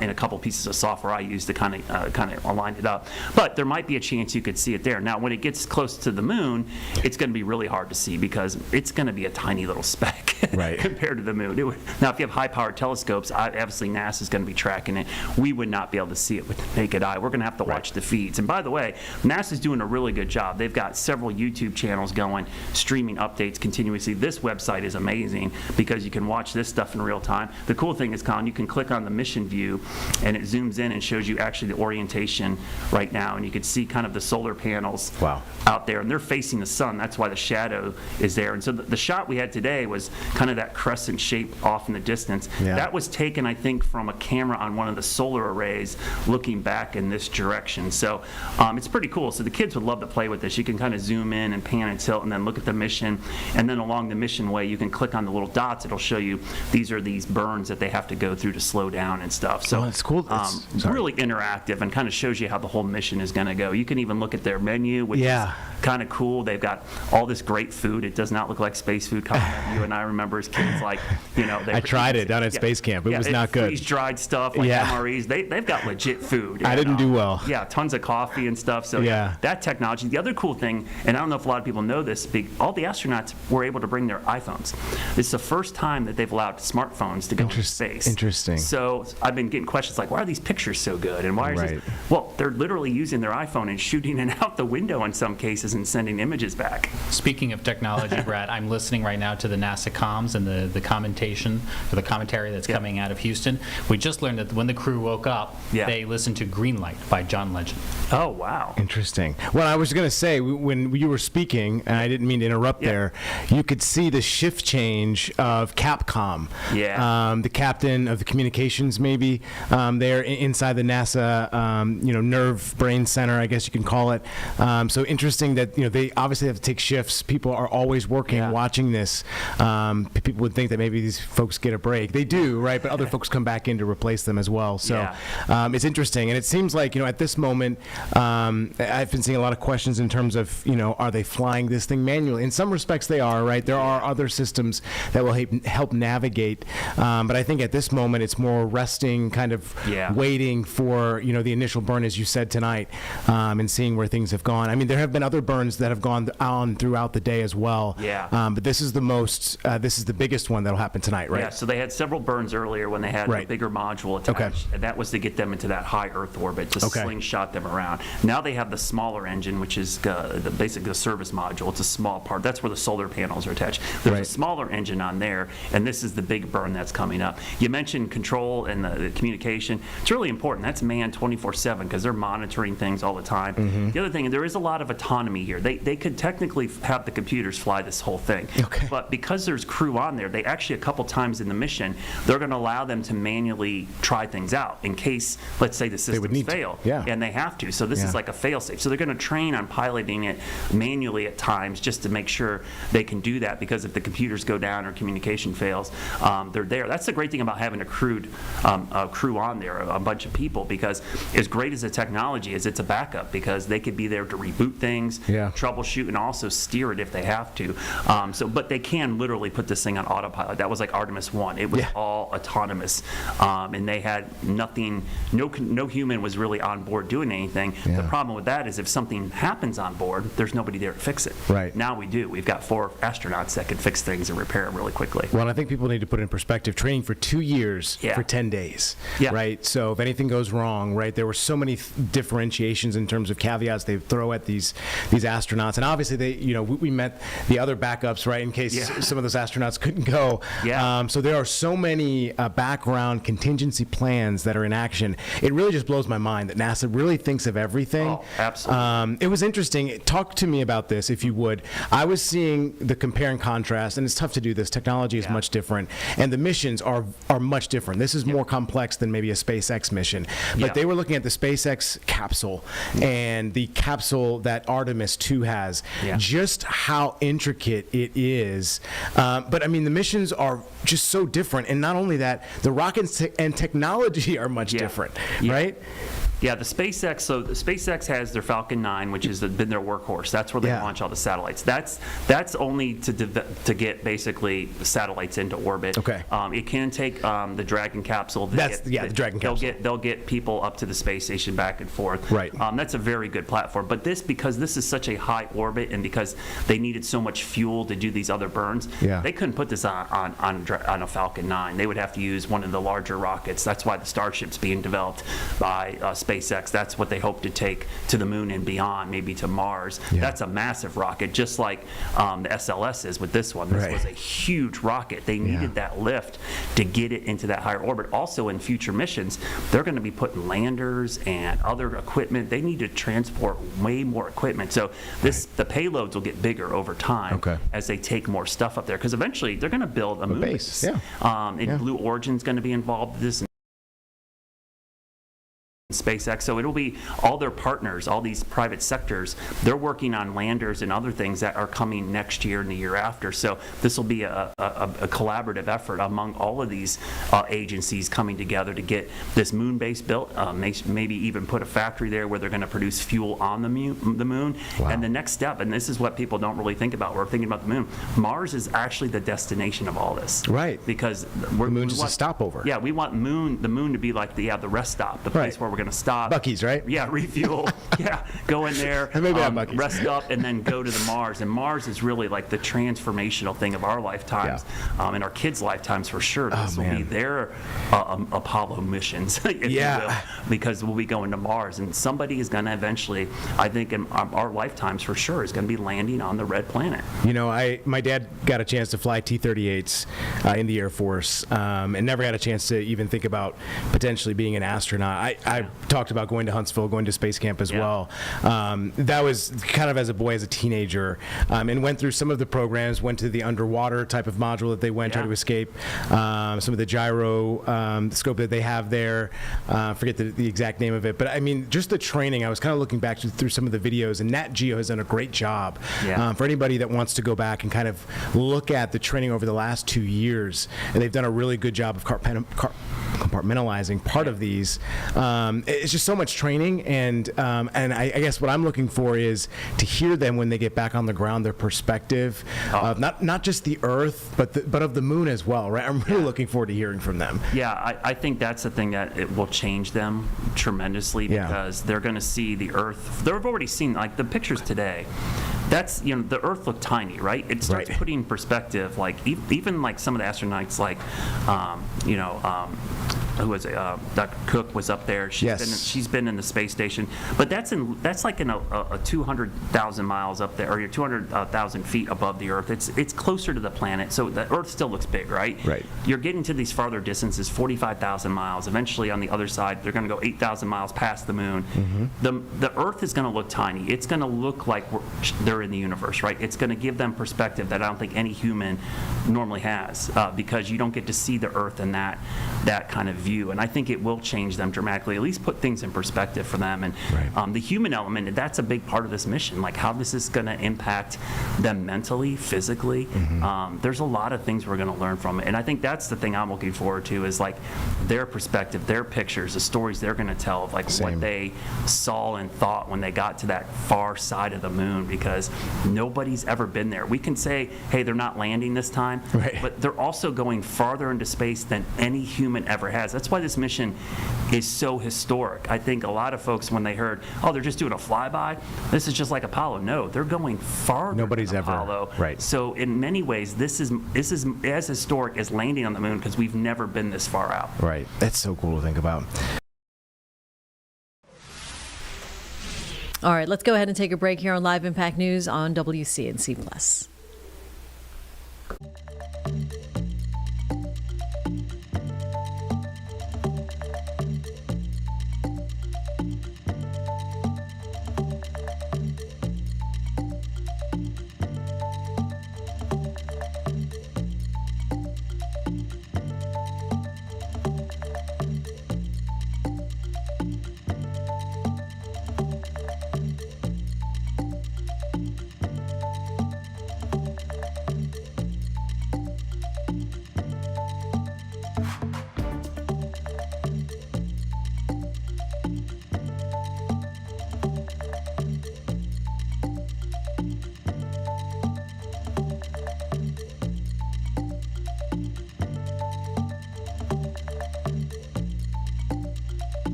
Speaker 7: in a couple pieces of software I use to kind of align it up. But there might be a chance you could see it there. Now, when it gets close to the moon, it's going to be really hard to see because it's going to be a tiny little speck compared to the moon. Now, if you have high-powered telescopes, obviously NASA's going to be tracking it. We would not be able to see it with the naked eye. We're going to have to watch the feeds. And by the way, NASA's doing a really good job. They've got several YouTube channels going, streaming updates continuously. This website is amazing because you can watch this stuff in real time. The cool thing is, Colin, you can click on the mission view and it zooms in and shows you actually the orientation right now, and you can see kind of the solar panels out there, and they're facing the sun. That's why the shadow is there. And so the shot we had today was kind of that crescent shape off in the distance. That was taken, I think, from a camera on one of the solar arrays looking back in this direction. So it's pretty cool. So the kids would love to play with this. You can kind of zoom in and pan and tilt and then look at the mission, and then along the mission way you can click on the little dots. It'll show you these are these burns that they have to go through to slow down and stuff. So
Speaker 6: it's cool.
Speaker 7: It's really interactive and kind of shows you how the whole mission is going to go. You can even look at their menu, which is kind of cool. They've got all this great food. It does not look like space food. You and I remember as kids,
Speaker 6: I tried it down at space camp. It was not good.
Speaker 7: Freeze-dried stuff like MREs. They've got legit food.
Speaker 6: I didn't do well.
Speaker 7: Yeah, tons of coffee and stuff. So that technology. The other cool thing, and I don't know if a lot of people know this, all the astronauts were able to bring their iPhones. This is the first time that they've allowed smartphones to go into space.
Speaker 6: Interesting.
Speaker 7: So I've been getting questions like, why are these pictures so good? And why is this? Well, they're literally using their iPhone and shooting it out the window in some cases and sending images back.
Speaker 8: Speaking of technology, Brad, I'm listening right now to the NASA comms and the commentation or the commentary that's coming out of Houston. We just learned that when the crew woke up, they listened to Green Light by John Legend.
Speaker 7: Oh, wow.
Speaker 6: Interesting. Well, I was going to say, when you were speaking, and I didn't mean to interrupt there, you could see the shift change of Capcom. The captain of the communications, maybe, there inside the NASA, nerve brain center, I guess you can call it. So interesting that, they obviously have to take shifts. People are always working, watching this. People would think that maybe these folks get a break. They do, right? But other folks come back in to replace them as well. So it's interesting. And it seems like, at this moment, I've been seeing a lot of questions in terms of, are they flying this thing manually? In some respects they are, right? There are other systems that will help navigate. But I think at this moment it's more resting, kind of waiting for, the initial burn, as you said tonight, and seeing where things have gone. I mean, there have been other burns burns that have gone on throughout the day as well.
Speaker 7: Yeah.
Speaker 6: But this is the biggest one that'll happen tonight, right?
Speaker 7: Yeah, so they had several burns earlier when they had a bigger module attached, and that was to get them into that high Earth orbit, to slingshot them around. Now they have the smaller engine, which is basically the service module. It's a small part. That's where the solar panels are attached. There's a smaller engine on there, and this is the big burn that's coming up. You mentioned control and the communication. It's really important. That's manned 24/7 because they're monitoring things all the time. The other thing, there is a lot of autonomy here. They could technically have the computers fly this whole thing, but because there's crew on there, they actually a couple times in the mission, they're going to allow them to manually try things out in case, let's say, the systems fail, and they have to. So this is like a fail-safe. So they're going to train on piloting it manually at times just to make sure they can do that, because if the computers go down or communication fails, they're there. That's the great thing about having a crew on there, a bunch of people, because as great as the technology is, it's a backup because they could be there to reboot things, troubleshoot, and also steer it if they have to. But they can literally put this thing on autopilot. That was like Artemis 1. It was all autonomous, and they had nothing, no human was really on board doing anything. The problem with that is if something happens on board, there's nobody there to fix it. Now we do. We've got 4 astronauts that can fix things and repair them really quickly.
Speaker 6: Well, and I think people need to put it in perspective. Training for 2 years for 10 days, right? So if anything goes wrong, right, there were so many differentiations in terms of caveats they throw at these astronauts, and obviously we met the other backups, right, in case some of those astronauts couldn't go. So there are so many background contingency plans that are in action. It really just blows my mind that NASA really thinks of everything.
Speaker 7: Oh, absolutely.
Speaker 6: It was interesting. Talk to me about this, if you would. I was seeing the compare and contrast, and it's tough to do this. Technology is much different, and the missions are much different. This is more complex than maybe a SpaceX mission. But they were looking at the SpaceX capsule and the capsule that Artemis 2 has, just how intricate it is. But I mean, the missions are just so different, and not only that, the rockets and technology are much different, right?
Speaker 7: Yeah, the SpaceX. So the SpaceX has their Falcon 9, which has been their workhorse. That's where they launch all the satellites. That's only to get basically satellites into orbit. It can take the Dragon capsule.
Speaker 6: The Dragon capsule.
Speaker 7: They'll get people up to the space station back and forth. That's a very good platform. But because this is such a high orbit, and because they needed so much fuel to do these other burns, they couldn't put this on a Falcon 9. They would have to use one of the larger rockets. That's why the Starship's being developed by SpaceX. That's what they hope to take to the moon and beyond, maybe to Mars. That's a massive rocket, just like the SLS is with this one. This was a huge rocket. They needed that lift to get it into that higher orbit. Also, in future missions, they're going to be putting landers and other equipment. They need to transport way more equipment. So the payloads will get bigger over time as they take more stuff up there, because eventually they're going to build a moon base. And Blue Origin's going to be involved in this. SpaceX, so it'll be all their partners, all these private sectors. They're working on landers and other things that are coming next year and the year after. So this will be a collaborative effort among all of these agencies coming together to get this moon base built. Maybe even put a factory there where they're going to produce fuel on the moon. And the next step, and this is what people don't really think about. We're thinking about the moon. Mars is actually the destination of all this, because
Speaker 6: the moon's just a stopover.
Speaker 7: Yeah, we want the moon to be like the rest stop, the place where we're going to stop.
Speaker 6: Buc-ee's, right?
Speaker 7: Yeah, refuel. Go in there, rest up, and then go to the Mars. And Mars is really like the transformational thing of our lifetimes, and our kids' lifetimes for sure. This will be their Apollo missions, if you will, because we'll be going to Mars. And somebody is going to eventually, I think in our lifetimes for sure, is going to be landing on the red planet.
Speaker 6: My dad got a chance to fly T-38s in the Air Force, and never had a chance to even think about potentially being an astronaut. I talked about going to Huntsville, going to space camp as well. That was kind of as a boy, as a teenager, and went through some of the programs, went to the underwater type of module that they went, tried to escape, some of the gyro scope that they have there. Forget the exact name of it. But I mean, just the training, I was kind of looking back through some of the videos, and Nat Geo has done a great job. For anybody that wants to go back and kind of look at the training over the last 2 years, and they've done a really good job of compartmentalizing part of these. it's just so much training, and I guess what I'm looking for is to hear them when they get back on the ground, their perspective of not just the Earth, but of the moon as well, right? I'm really looking forward to hearing from them.
Speaker 7: Yeah, I think that's the thing that it will change them tremendously, because they're going to see the Earth. They've already seen, like, the pictures today. That's, the Earth looked tiny, right? It starts putting in perspective, like, even like some of the astronauts, like, who was it? Dr. Cook was up there. She's been in the space station, but that's like in a 200,000 miles up there, or 200,000 feet above the Earth. It's closer to the planet, so the Earth still looks big, right?
Speaker 6: Right.
Speaker 7: You're getting to these farther distances, 45,000 miles. Eventually, on the other side, they're going to go 8,000 miles past the moon. The Earth is going to look tiny. It's going to look like they're in the universe, right? It's going to give them perspective that I don't think any human normally has, because you don't get to see the Earth in that kind of view. And I think it will change them dramatically, at least put things in perspective for them. And the human element, that's a big part of this mission, like how this is going to impact them mentally, physically. There's a lot of things we're going to learn from it. And I think that's the thing I'm looking forward to, is like their perspective, their pictures, the stories they're going to tell of like what they saw and thought when they got to that far side of the moon, because nobody's ever been there. We can say, hey, they're not landing this time, but they're also going farther into space than any human ever has. That's why this mission is so historic. I think a lot of folks, when they heard, oh, they're just doing a flyby, this is just like Apollo. No, they're going farther
Speaker 6: Nobody's
Speaker 7: than
Speaker 6: ever,
Speaker 7: Apollo.
Speaker 6: right.
Speaker 7: So in many ways, this is as historic as landing on the moon, because we've never been this far out.
Speaker 6: Right. That's so cool to think about.
Speaker 1: All right, let's go ahead and take a break here on Live Impact News on WCNC Plus.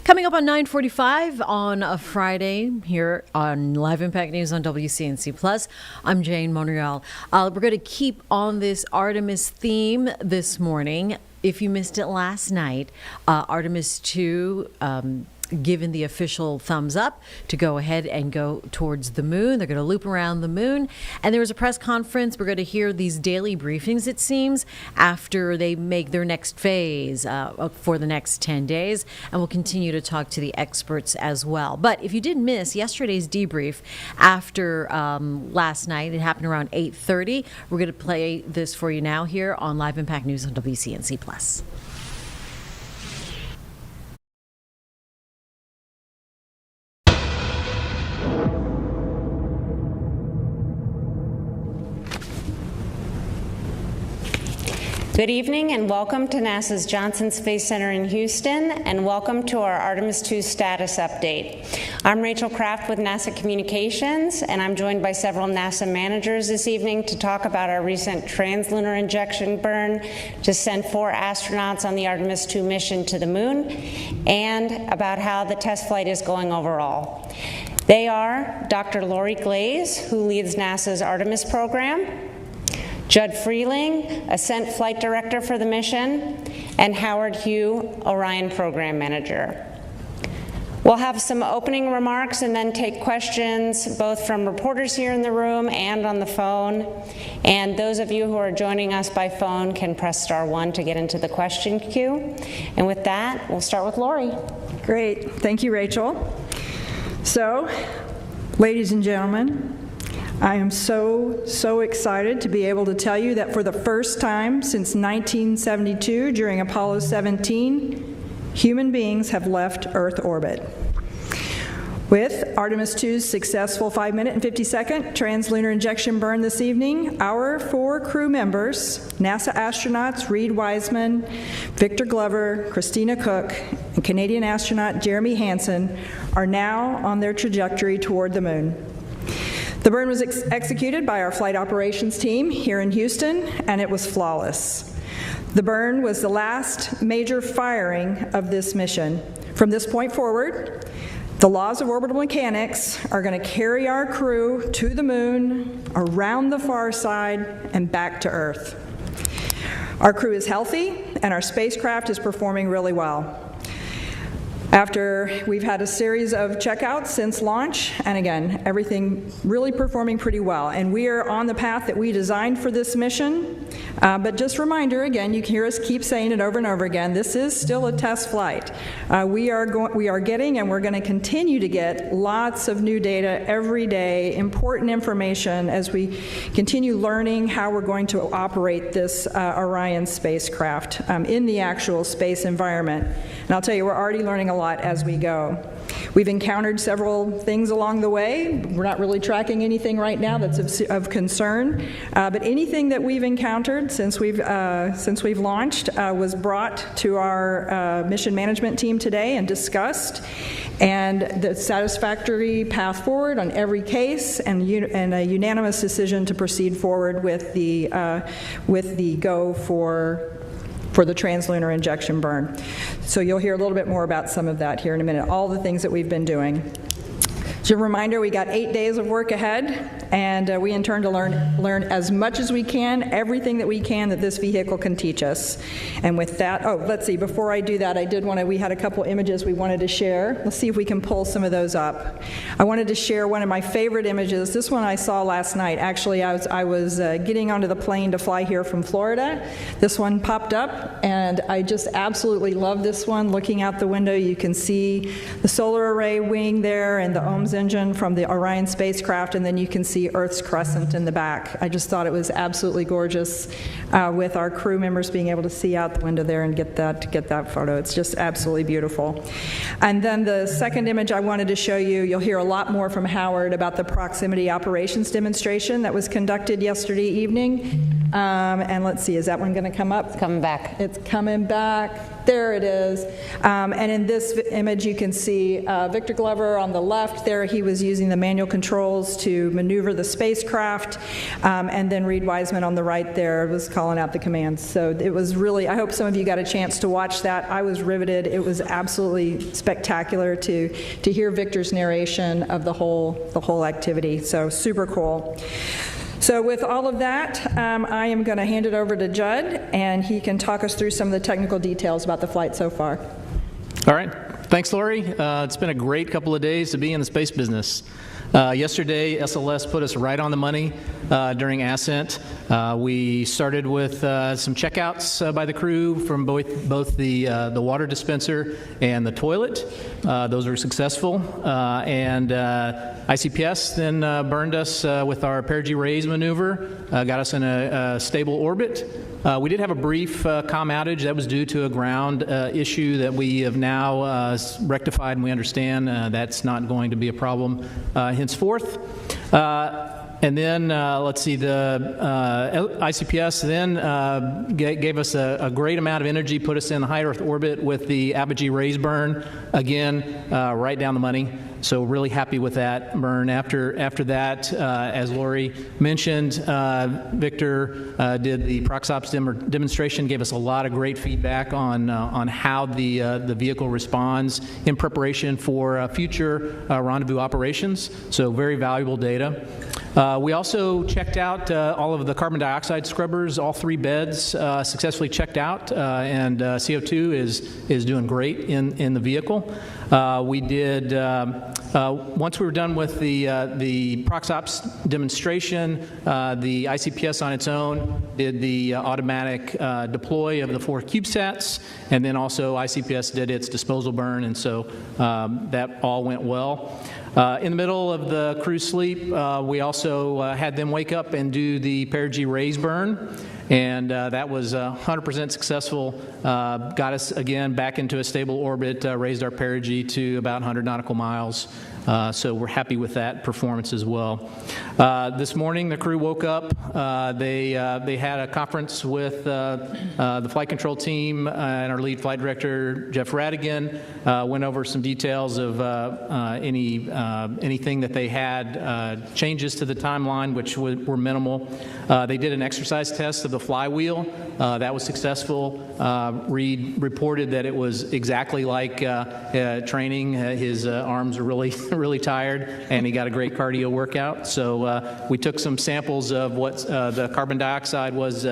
Speaker 1: Coming up on 9:45 on a Friday here on Live Impact News on WCNC Plus, I'm Jane Monreal. We're going to keep on this Artemis theme this morning. If you missed it last night, Artemis 2 given the official thumbs up to go ahead and go towards the moon. They're going to loop around the moon. And there was a press conference. We're going to hear these daily briefings, it seems, after they make their next phase for the next 10 days. And we'll continue to talk to the experts as well. But if you did miss yesterday's debrief after last night, it happened around 8:30. We're going to play this for you now here on Live Impact News on WCNC Plus.
Speaker 9: Good evening and welcome to NASA's Johnson Space Center in Houston, and welcome to our Artemis II status update. I'm Rachel Kraft with NASA Communications, and I'm joined by several NASA managers this evening to talk about our recent translunar injection burn to send 4 astronauts on the Artemis II mission to the moon, and about how the test flight is going overall. They are Dr. Lori Glaze, who leads NASA's Artemis program, Judd Freeling, Ascent Flight Director for the mission, and Howard Hugh, Orion Program Manager. We'll have some opening remarks and then take questions both from reporters here in the room and on the phone. And those of you who are joining us by phone can press *1 to get into the question queue. And with that, we'll start with Lori.
Speaker 10: Great. Thank you, Rachel. So, ladies and gentlemen, I am so excited to be able to tell you that for the first time since 1972, during Apollo 17, human beings have left Earth orbit. With Artemis II's successful 5-minute and 50-second translunar injection burn this evening, our 4 crew members, NASA astronauts Reed Wiseman, Victor Glover, Christina Cook, and Canadian astronaut Jeremy Hansen, are now on their trajectory toward the moon. The burn was executed by our flight operations team here in Houston, and it was flawless. The burn was the last major firing of this mission. From this point forward, the laws of orbital mechanics are going to carry our crew to the moon, around the far side, and back to Earth. Our crew is healthy, and our spacecraft is performing really well. After we've had a series of checkouts since launch, and again, everything really performing pretty well. And we are on the path that we designed for this mission. But just a reminder, again, you can hear us keep saying it over and over again, this is still a test flight. We are getting, and we're going to continue to get, lots of new data every day, important information as we continue learning how we're going to operate this Orion spacecraft in the actual space environment. And I'll tell you, we're already learning a lot as we go. We've encountered several things along the way. We're not really tracking anything right now that's of concern, but anything that we've encountered since we've launched was brought to our mission management team today and discussed, and the satisfactory path forward on every case, and a unanimous decision to proceed forward with the go for the translunar injection burn. So you'll hear a little bit more about some of that here in a minute, all the things that we've been doing. Just a reminder, we got 8 days of work ahead, and we intend to learn as much as we can, everything that we can that this vehicle can teach us. And with that, let's see, before I do that, we had a couple images we wanted to share. Let's see if we can pull some of those up. I wanted to share one of my favorite images. This one I saw last night. Actually, I was getting onto the plane to fly here from Florida. This one popped up, and I just absolutely love this one. Looking out the window, you can see the solar array wing there and the OMS engine from the Orion spacecraft, and then you can see Earth's crescent in the back. I just thought it was absolutely gorgeous with our crew members being able to see out the window there and get that photo. It's just absolutely beautiful. And then the second image I wanted to show you, you'll hear a lot more from Howard about the proximity operations demonstration that was conducted yesterday evening. And let's see, is that one going to come up?
Speaker 9: It's coming back.
Speaker 10: It's coming back. There it is. And in this image, you can see Victor Glover on the left there. He was using the manual controls to maneuver the spacecraft. And then Reed Wiseman on the right there was calling out the commands. So it was really, I hope some of you got a chance to watch that. I was riveted. It was absolutely spectacular to hear Victor's narration of the whole activity. So super cool. So with all of that, I am going to hand it over to Judd, and he can talk us through some of the technical details about the flight so far.
Speaker 11: All right. Thanks, Lori. It's been a great couple of days to be in the space business. Yesterday, SLS put us right on the money during ascent. We started with some checkouts by the crew from both the water dispenser and the toilet. Those were successful. And ICPS then burned us with our perigee raise maneuver, got us in a stable orbit. We did have a brief comm outage that was due to a ground issue that we have now rectified, and we understand that's not going to be a problem henceforth. And then, let's see, the ICPS then gave us a great amount of energy, put us in high Earth orbit with the Apogee raise burn, again, right down the money. So really happy with that burn. After that, as Lori mentioned, Victor did the ProxOps demonstration, gave us a lot of great feedback on how the vehicle responds in preparation for future rendezvous operations. So very valuable data. We also checked out all of the carbon dioxide scrubbers, all 3 beds successfully checked out, and CO2 is doing great in the vehicle. We did, once we were done with the ProxOps demonstration, the ICPS on its own did the automatic deploy of the 4 CubeSats, and then also ICPS did its disposal burn, and so that all went well. In the middle of the crew sleep, we also had them wake up and do the perigee raise burn, and that was 100% successful. Got us again back into a stable orbit, raised our perigee to about 100 nautical miles. So we're happy with that performance as well. This morning, the crew woke up. They had a conference with the flight control team and our lead flight director, Jeff Radigan. Went over some details of anything that they had, changes to the timeline, which were minimal. They did an exercise test of the flywheel. That was successful. Reed reported that it was exactly like training. His arms are really tired, and he got a great cardio workout. So we took some samples of what the carbon dioxide was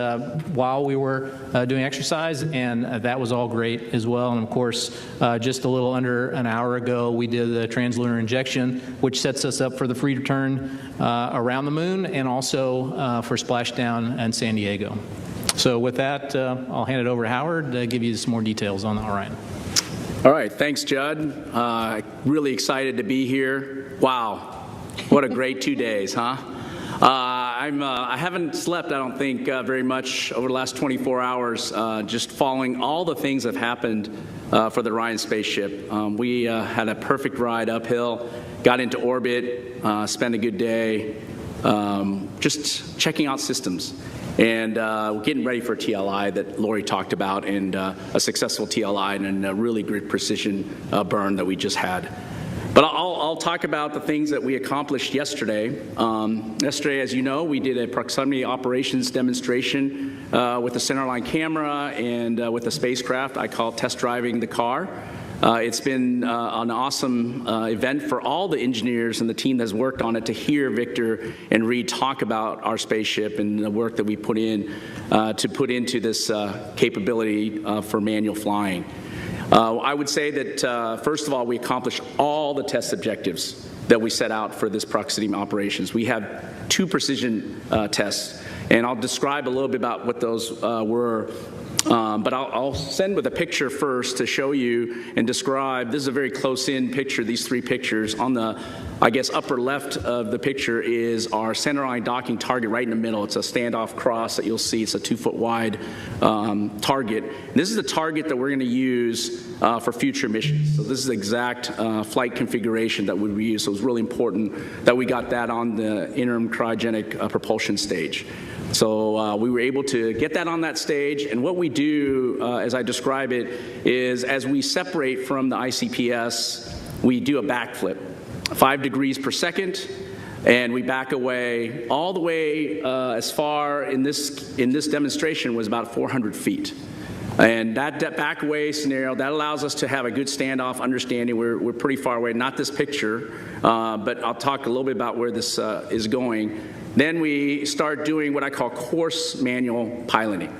Speaker 11: while we were doing exercise, and that was all great as well. And of course, just a little under an hour ago, we did the translunar injection, which sets us up for the free return around the moon, and also for splashdown in San Diego. So with that, I'll hand it over to Howard to give you some more details on the Orion.
Speaker 12: All right, thanks, Judd. Really excited to be here. Wow, what a great 2 days, huh? I haven't slept, I don't think, very much over the last 24 hours, just following all the things that have happened for the Orion spaceship. We had a perfect ride uphill, got into orbit, spent a good day, just checking out systems. And we're getting ready for TLI that Lori talked about, and a successful TLI and a really great precision burn that we just had. But I'll talk about the things that we accomplished yesterday. Yesterday, as you know, we did a proximity operations demonstration with a centerline camera and with a spacecraft. I call it test driving the car. It's been an awesome event for all the engineers and the team that's worked on it to hear Victor and Reed talk about our spaceship and the work that we put in to put into this capability for manual flying. I would say that, first of all, we accomplished all the test objectives that we set out for this proximity operations. We have 2 precision tests, and I'll describe a little bit about what those were. But I'll send with a picture first to show you and describe. This is a very close-in picture, these 3 pictures. On the, I guess, upper left of the picture is our centerline docking target right in the middle. It's a standoff cross that you'll see. It's a 2-foot wide target. And this is the target that we're going to use for future missions. So this is the exact flight configuration that we use. So it's really important that we got that on the interim cryogenic propulsion stage. So we were able to get that on that stage, and what we do, as I describe it, is as we separate from the ICPS, we do a backflip, 5 degrees per second, and we back away all the way as far in this demonstration was about 400 feet. And that back away scenario, that allows us to have a good standoff understanding. We're pretty far away, not this picture, but I'll talk a little bit about where this is going. Then we start doing what I call course manual piloting.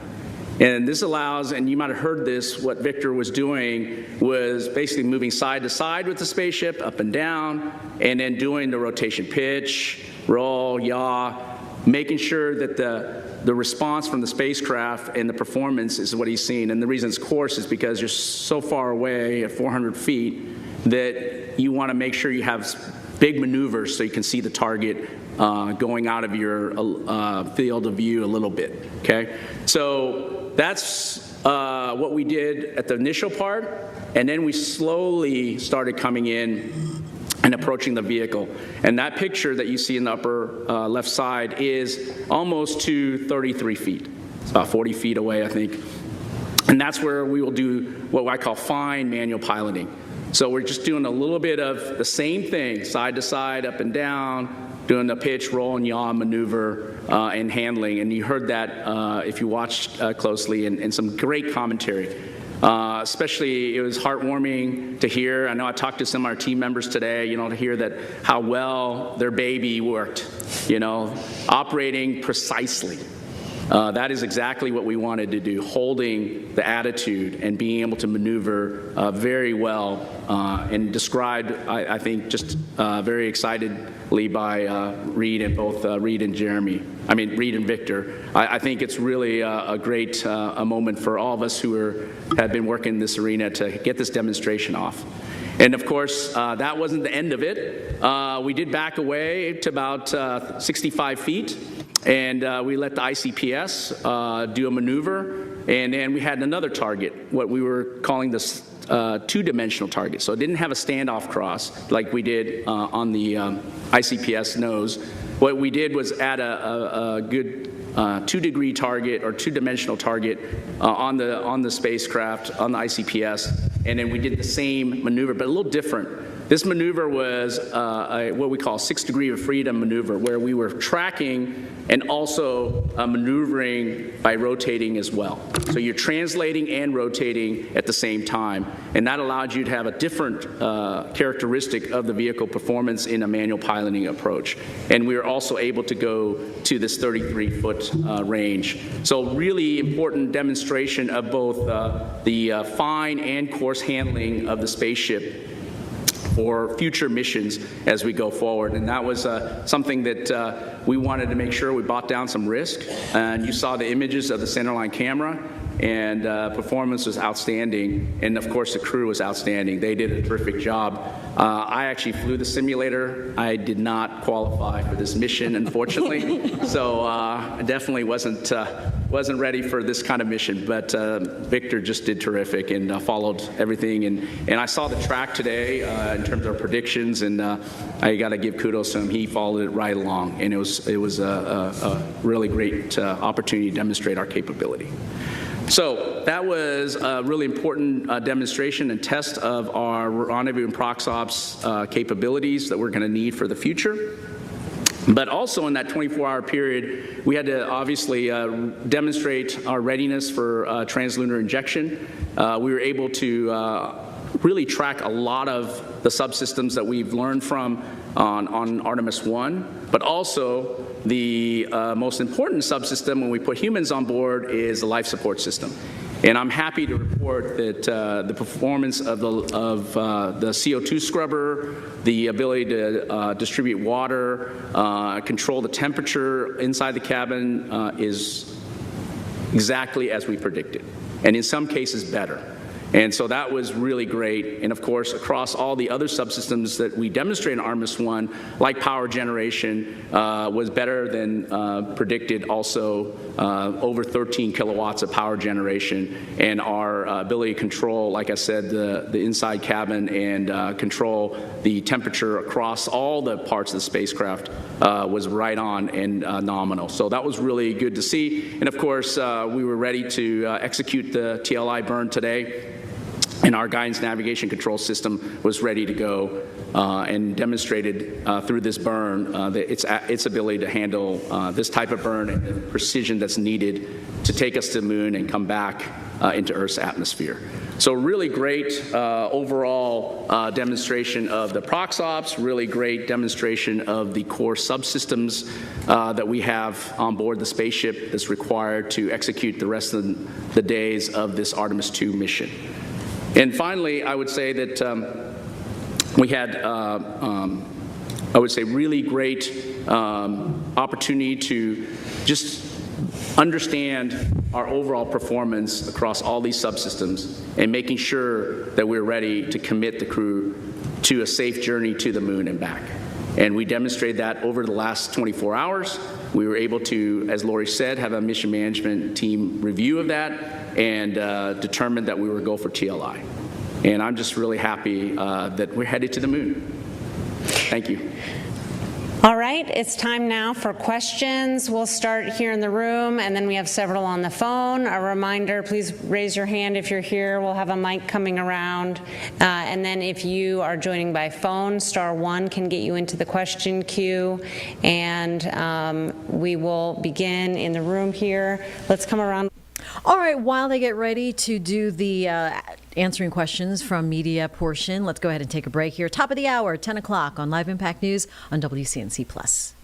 Speaker 12: And this allows, and you might have heard this, what Victor was doing was basically moving side to side with the spaceship, up and down, and then doing the rotation pitch, roll, yaw, making sure that the response from the spacecraft and the performance is what he's seeing. And the reason it's course is because you're so far away at 400 feet that you want to make sure you have big maneuvers so you can see the target going out of your field of view a little bit, okay? So that's what we did at the initial part, and then we slowly started coming in and approaching the vehicle. And that picture that you see in the upper left side is almost to 33 feet. It's about 40 feet away, I think. And that's where we will do what I call fine manual piloting. So we're just doing a little bit of the same thing, side to side, up and down, doing the pitch, roll, and yaw maneuver and handling. And you heard that if you watched closely, and some great commentary. Especially, it was heartwarming to hear. I know I talked to some of our team members today, to hear that how well their baby worked, operating precisely. That is exactly what we wanted to do, holding the attitude and being able to maneuver very well, and described, I think, just very excitedly by Reed and both Reed and Victor. I think it's really a great a moment for all of us who have been working in this arena to get this demonstration off. And of course, that wasn't the end of it. We did back away to about 65 feet. And we let the ICPS do a maneuver, and then we had another target, what we were calling this two-dimensional target. So it didn't have a standoff cross like we did on the ICPS nose. What we did was add a good 2-degree target or two-dimensional target on the spacecraft, on the ICPS, and then we did the same maneuver, but a little different. This maneuver was what we call 6-degree of freedom maneuver, where we were tracking and also maneuvering by rotating as well. So you're translating and rotating at the same time, and that allowed you to have a different characteristic of the vehicle performance in a manual piloting approach. And we were also able to go to this 33-foot range. So really important demonstration of both the fine and coarse handling of the spaceship for future missions as we go forward. And that was something that we wanted to make sure we brought down some risk. And you saw the images of the centerline camera, and performance was outstanding. And of course, the crew was outstanding. They did a terrific job. I actually flew the simulator. I did not qualify for this mission, unfortunately. So I definitely wasn't ready for this kind of mission. But Victor just did terrific and followed everything. And I saw the track today in terms of predictions, and I got to give kudos to him. He followed it right along, and it was a really great opportunity to demonstrate our capability. So that was a really important demonstration and test of our rendezvous and proxops capabilities that we're going to need for the future. But also in that 24-hour period, we had to obviously demonstrate our readiness for translunar injection. We were able to really track a lot of the subsystems that we've learned from on Artemis 1, but also the most important subsystem when we put humans on board is the life support system. And I'm happy to report that the performance of the CO2 scrubber, the ability to distribute water, control the temperature inside the cabin is exactly as we predicted, and in some cases better. And so that was really great. And of course, across all the other subsystems that we demonstrated in Artemis 1, like power generation, was better than predicted. Also, over 13 kilowatts of power generation. And our ability to control, like I said, the inside cabin and control the temperature across all the parts of the spacecraft was right on and nominal. So that was really good to see. And of course, we were ready to execute the TLI burn today. And our guidance navigation control system was ready to go and demonstrated through this burn its ability to handle this type of burn and the precision that's needed to take us to the moon and come back into Earth's atmosphere. So really great overall demonstration of the proxops, really great demonstration of the core subsystems that we have on board the spaceship that's required to execute the rest of the days of this Artemis 2 mission. And finally, I would say that we had, I would say, really great opportunity to just understand our overall performance across all these subsystems and making sure that we're ready to commit the crew to a safe journey to the moon and back. And we demonstrated that over the last 24 hours. We were able to, as Lori said, have a mission management team review of that and determined that we were go for TLI. And I'm just really happy that we're headed to the moon. Thank you.
Speaker 9: All right, it's time now for questions. We'll start here in the room, and then we have several on the phone. A reminder, please raise your hand if you're here. We'll have a mic coming around. And then if you are joining by phone, *1 can get you into the question queue. And we will begin in the room here. Let's come around.
Speaker 1: All right, while they get ready to do the answering questions from media portion, let's go ahead and take a break here. Top of the hour, 10 o'clock on Live Impact News on WCNC Plus.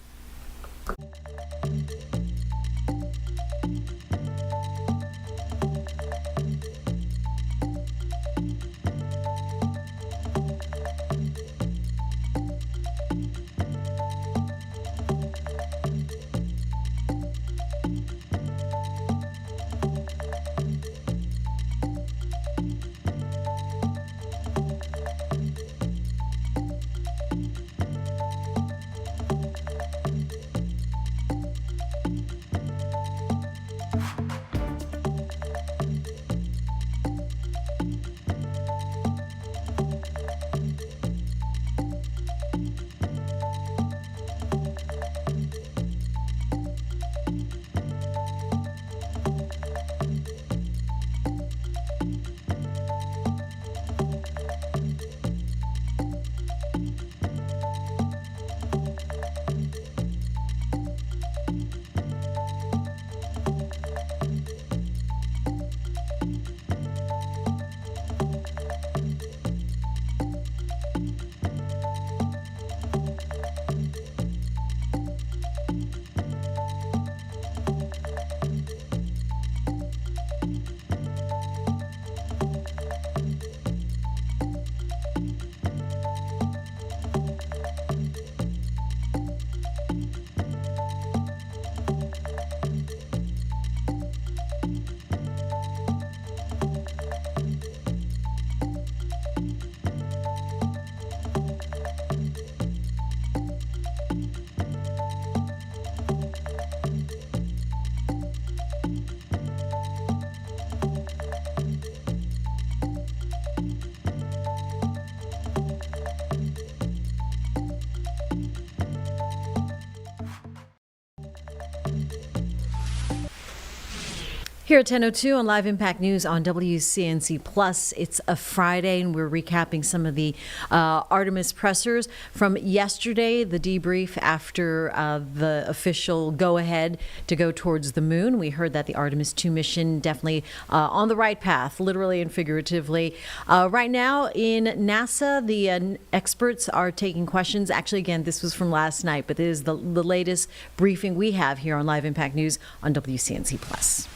Speaker 1: Here at 10:02 on Live Impact News on WCNC Plus. It's a Friday, and we're recapping some of the Artemis pressers from yesterday, the debrief after the official go-ahead to go towards the moon. We heard that the Artemis 2 mission definitely on the right path, literally and figuratively. Right now in NASA, the experts are taking questions. Actually, again, this was from last night, but it is the latest briefing we have here on Live Impact News on WCNC Plus.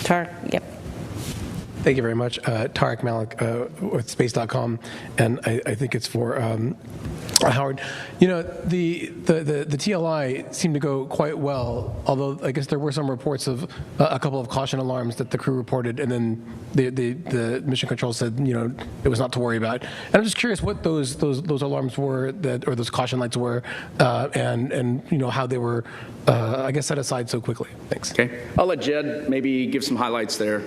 Speaker 9: Yep.
Speaker 13: Thank you very much. Tarek Malik with Space.com, and I think it's for Howard. You know, the TLI seemed to go quite well, although I guess there were some reports of a couple of caution alarms that the crew reported, and then the mission control said, you know, it was not to worry about. And I'm just curious what those alarms were, or those caution lights were, and you know, how they were, I guess, set aside so quickly. Thanks.
Speaker 12: Okay. I'll let Jed maybe give some highlights there.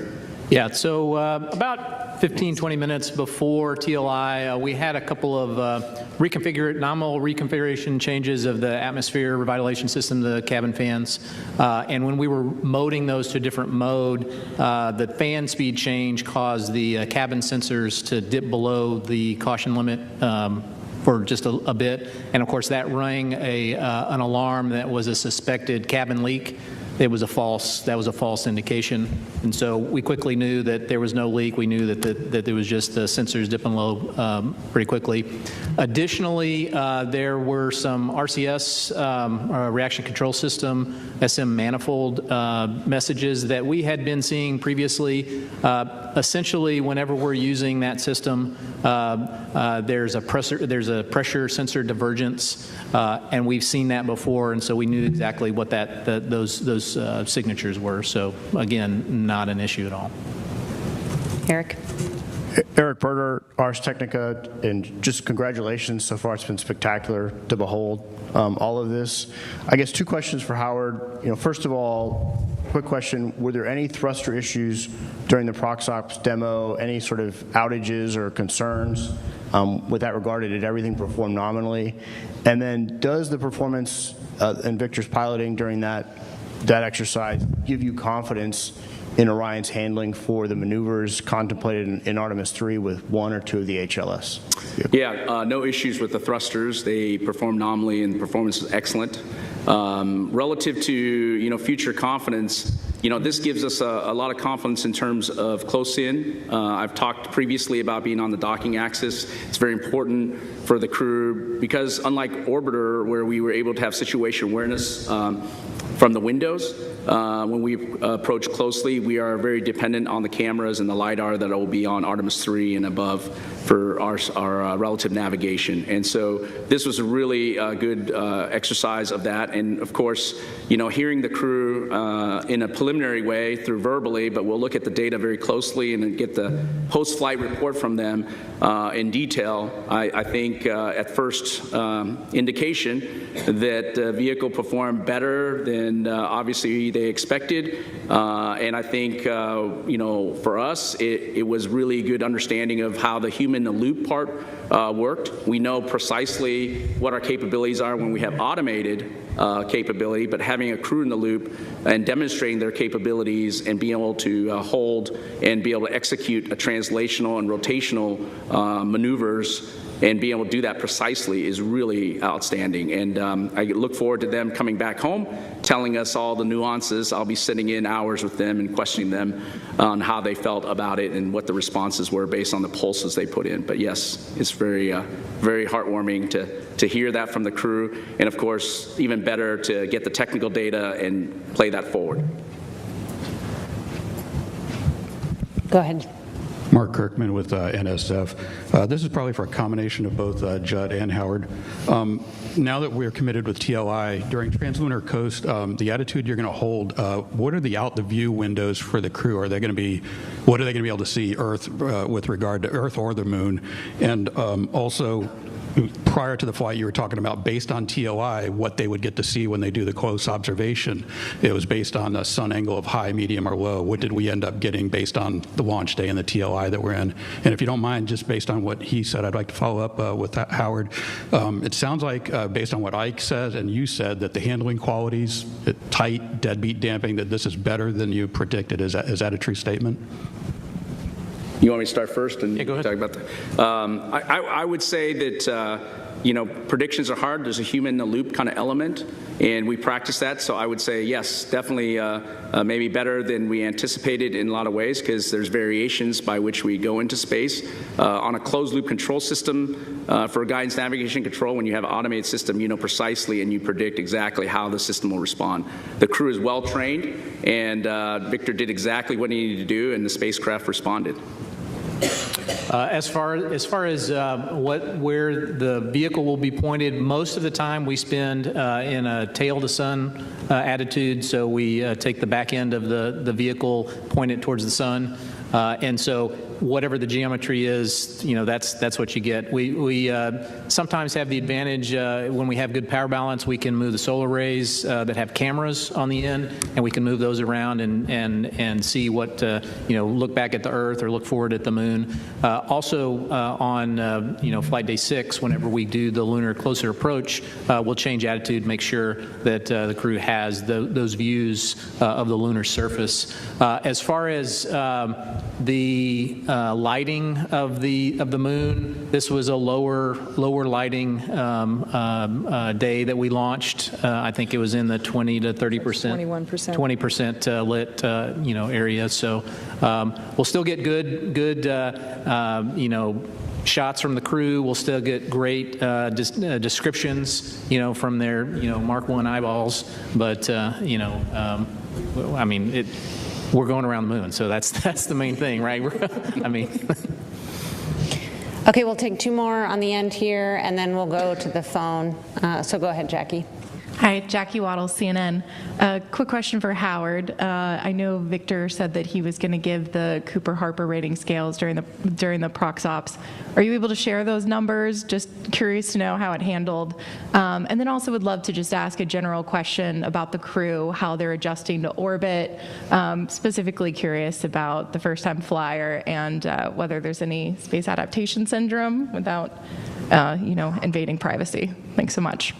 Speaker 11: Yeah, so about 15, 20 minutes before TLI, we had a couple of nominal reconfiguration changes of the atmosphere revitalization system, the cabin fans. And when we were moding those to a different mode, the fan speed change caused the cabin sensors to dip below the caution limit for just a bit. And of course, that rang an alarm that was a suspected cabin leak. That was a false indication, and so we quickly knew that there was no leak. We knew that there was just the sensors dipping low pretty quickly. Additionally, there were some RCS reaction control system SM manifold messages that we had been seeing previously. Essentially, whenever we're using that system, there's a pressure sensor divergence, and we've seen that before, and so we knew exactly what those signatures were. So again, not an issue at all.
Speaker 9: Eric.
Speaker 14: Eric Berger, Ars Technica, and just congratulations. So far, it's been spectacular to behold all of this. I guess two questions for Howard. You know, first of all, quick question, were there any thruster issues during the ProxOps demo, any sort of outages or concerns with that regard? Did everything perform nominally? And then does the performance in Victor's piloting during that exercise give you confidence in Orion's handling for the maneuvers contemplated in Artemis 3 with one or two of the HLS?
Speaker 12: Yeah, no issues with the thrusters. They perform nominally and the performance is excellent. Relative to future confidence, this gives us a lot of confidence in terms of close in. I've talked previously about being on the docking axis. It's very important for the crew because unlike Orbiter, where we were able to have situation awareness from the windows, when we approach closely, we are very dependent on the cameras and the LiDAR that will be on Artemis 3 and above for our relative navigation. And so this was a really good exercise of that. And of course, hearing the crew in a preliminary way through verbally, but we'll look at the data very closely and then get the post-flight report from them in detail. I think at first indication that the vehicle performed better than obviously they expected. And I think, for us, it was really good understanding of how the human in the loop part worked. We know precisely what our capabilities are when we have automated capability, but having a crew in the loop and demonstrating their capabilities and being able to hold and be able to execute a translational and rotational maneuvers and being able to do that precisely is really outstanding. And I look forward to them coming back home, telling us all the nuances. I'll be sitting in hours with them and questioning them on how they felt about it and what the responses were based on the pulses they put in. But yes, it's very, very heartwarming to hear that from the crew. And of course, even better to get the technical data and play that forward.
Speaker 9: Go ahead.
Speaker 15: Mark Kirkman with NSF. This is probably for a combination of both Judd and Howard. Now that we're committed with TLI, during Translunar Coast, the attitude you're going to hold, what are the out-the-view windows for the crew? What are they going to be able to see Earth with regard to Earth or the Moon? And also, prior to the flight, you were talking about based on TLI, what they would get to see when they do the close observation. It was based on a sun angle of high, medium, or low. What did we end up getting based on the launch day and the TLI that we're in? And if you don't mind, just based on what he said, I'd like to follow up with that, Howard. It sounds like, based on what Ike said and you said, that the handling qualities, tight, deadbeat damping, that this is better than you predicted. Is that a true statement?
Speaker 12: You want me to start first and
Speaker 11: go ahead.
Speaker 12: Talk about that? I would say that predictions are hard. There's a human in the loop kind of element, and we practice that. So I would say yes, definitely, maybe better than we anticipated in a lot of ways because there's variations by which we go into space. On a closed loop control system for guidance navigation control, when you have an automated system, you know precisely and you predict exactly how the system will respond. The crew is well trained, and Victor did exactly what he needed to do, and the spacecraft responded.
Speaker 11: As far as where the vehicle will be pointed, most of the time we spend in a tail to sun attitude. So we take the back end of the vehicle, point it towards the sun, and so whatever the geometry is, that's what you get. We sometimes have the advantage when we have good power balance, we can move the solar arrays that have cameras on the end, and we can move those around and see what look back at the Earth or look forward at the Moon. Also on flight day 6, whenever we do the lunar closer approach, we'll change attitude, make sure that the crew has those views of the lunar surface. As far as the lighting of the Moon, this was a lower lighting day that we launched. I think it was in the 20 to 30%, 20% lit area. So we'll still get good shots from the crew. We'll still get great descriptions from their Mark 1 eyeballs. But we're going around the Moon, so that's the main thing, right?
Speaker 9: Okay, we'll take two more on the end here, and then we'll go to the phone. So go ahead, Jackie.
Speaker 16: Hi, Jackie Waddle, CNN. Quick question for Howard. I know Victor said that he was going to give the Cooper Harper rating scales during the prox ops. Are you able to share those numbers? Just curious to know how it handled. And then also would love to just ask a general question about the crew, how they're adjusting to orbit. Specifically curious about the first-time flyer and whether there's any space adaptation syndrome without, invading privacy. Thanks so much.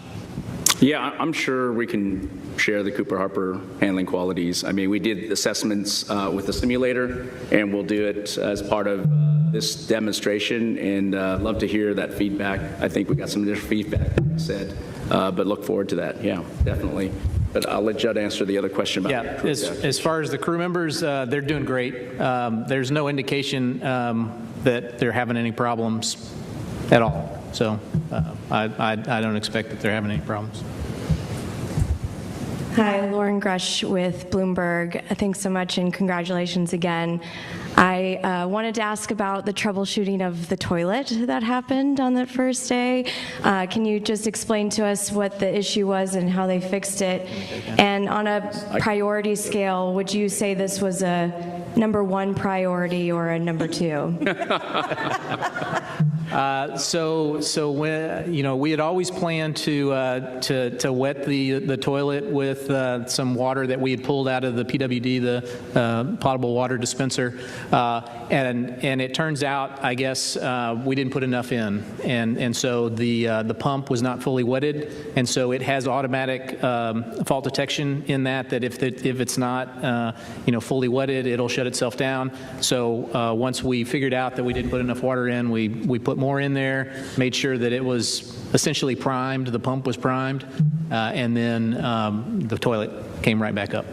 Speaker 12: Yeah, I'm sure we can share the Cooper Harper handling qualities. I mean, we did assessments with the simulator, and we'll do it as part of this demonstration, and love to hear that feedback. I think we got some different feedback, like I said, but look forward to that. Yeah, definitely. But I'll let Judd answer the other question about the crew.
Speaker 11: As far as the crew members, they're doing great. There's no indication that they're having any problems at all. So I don't expect that they're having any problems.
Speaker 17: Hi, Lauren Grush with Bloomberg. Thanks so much and congratulations again. I wanted to ask about the troubleshooting of the toilet that happened on that first day. Can you just explain to us what the issue was and how they fixed it? And on a priority scale, would you say this was a number 1 priority or a number 2?
Speaker 11: So when, we had always planned to wet the toilet with some water that we had pulled out of the PWD, the potable water dispenser, and it turns out, I guess, we didn't put enough in, and so the pump was not fully wetted, and so it has automatic fault detection in that if it's not fully wetted, it'll shut itself down. So once we figured out that we didn't put enough water in, we put more in there, made sure that it was essentially primed, the pump was primed, and then the toilet came right back up.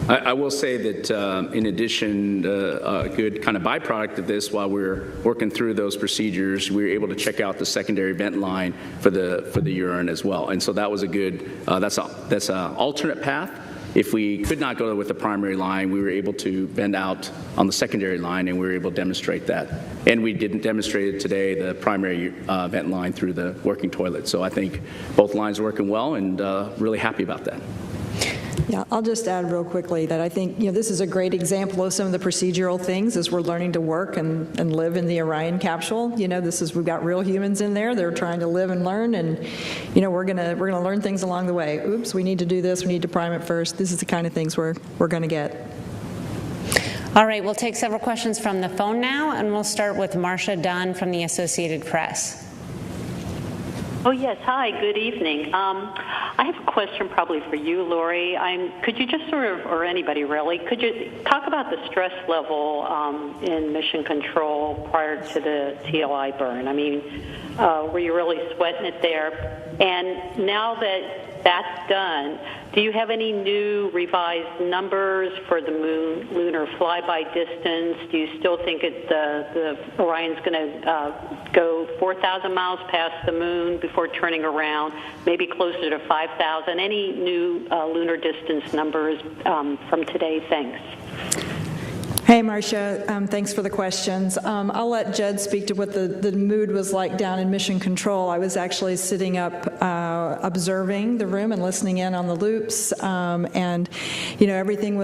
Speaker 12: I will say that in addition, a good kind of byproduct of this, while we're working through those procedures, we were able to check out the secondary vent line for the urine as well, and so that was a good. That's an alternate path. If we could not go with the primary line, we were able to vent out on the secondary line, and we were able to demonstrate that. And we didn't demonstrate it today, the primary vent line through the working toilet. So I think both lines are working well, and really happy about that.
Speaker 10: Yeah, I'll just add real quickly that I think this is a great example of some of the procedural things as we're learning to work and live in the Orion capsule. We've got real humans in there. They're trying to live and learn, and we're gonna learn things along the way. Oops, we need to do this. We need to prime it first. This is the kind of things we're gonna get.
Speaker 9: All right, we'll take several questions from the phone now, and we'll start with Marcia Dunn from the Associated Press.
Speaker 18: Oh, yes. Hi, good evening. I have a question probably for you, Lori. Could you just or anybody really, could you talk about the stress level in mission control prior to the TLI burn? I mean, were you really sweating it there? And now that that's done, do you have any new revised numbers for the moon lunar flyby distance? Do you still think the Orion's going to go 4,000 miles past the moon before turning around, maybe closer to 5,000? Any new lunar distance numbers from today? Thanks.
Speaker 10: Hey, Marcia, thanks for the questions. I'll let Judd speak to what the mood was like down in Mission Control. I was actually sitting up observing the room and listening in on the loops, and everything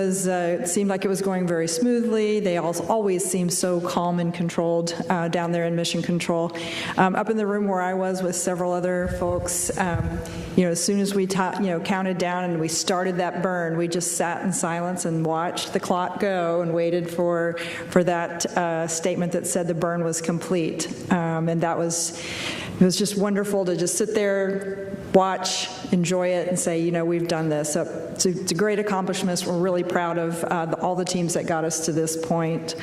Speaker 10: seemed like it was going very smoothly. They always seem so calm and controlled down there in Mission Control. Up in the room where I was with several other folks, as soon as we counted down and we started that burn, we just sat in silence and watched the clock go and waited for that statement that said the burn was complete, and it was just wonderful to just sit there, watch, enjoy it, and say, we've done this. So it's a great accomplishment. We're really proud of all the teams that got us to this point.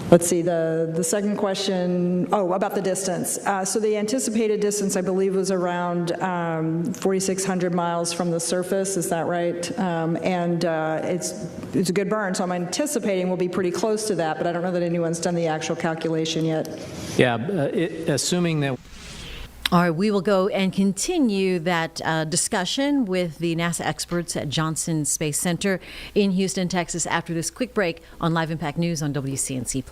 Speaker 10: Let's see, the second question, about the distance. So the anticipated distance, I believe, was around 4,600 miles from the surface. Is that right? And it's a good burn, so I'm anticipating we'll be pretty close to that, but I don't know that anyone's done the actual calculation yet.
Speaker 11: Yeah, assuming that.
Speaker 1: All right, we will go and continue that discussion with the NASA experts at Johnson Space Center in Houston, Texas, after this quick break on Live Impact News on WCNC+.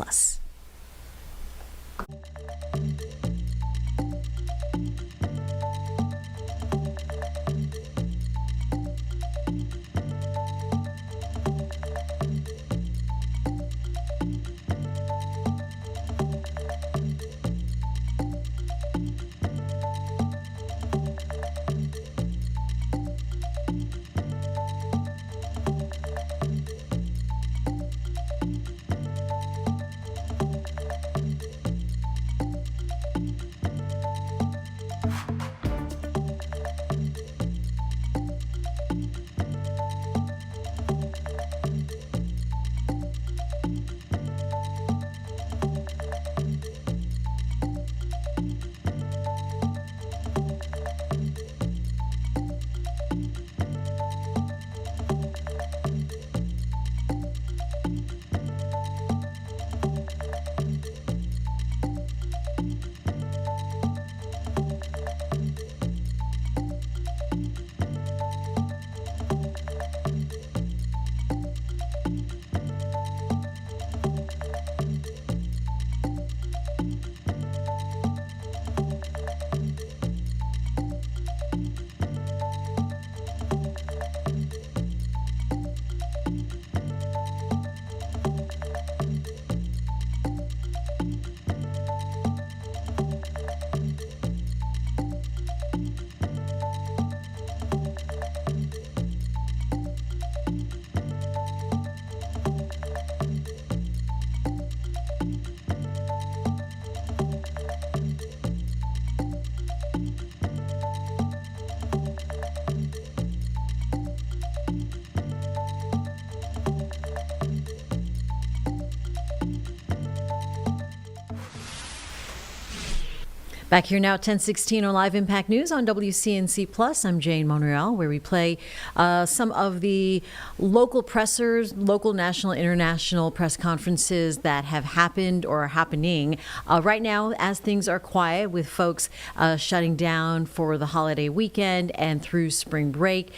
Speaker 1: Back here now at 10:16 on Live Impact News on WCNC Plus. I'm Jane Monreal, where we play some of the local pressers, local, national, international press conferences that have happened or are happening right now as things are quiet with folks shutting down for the holiday weekend and through spring break.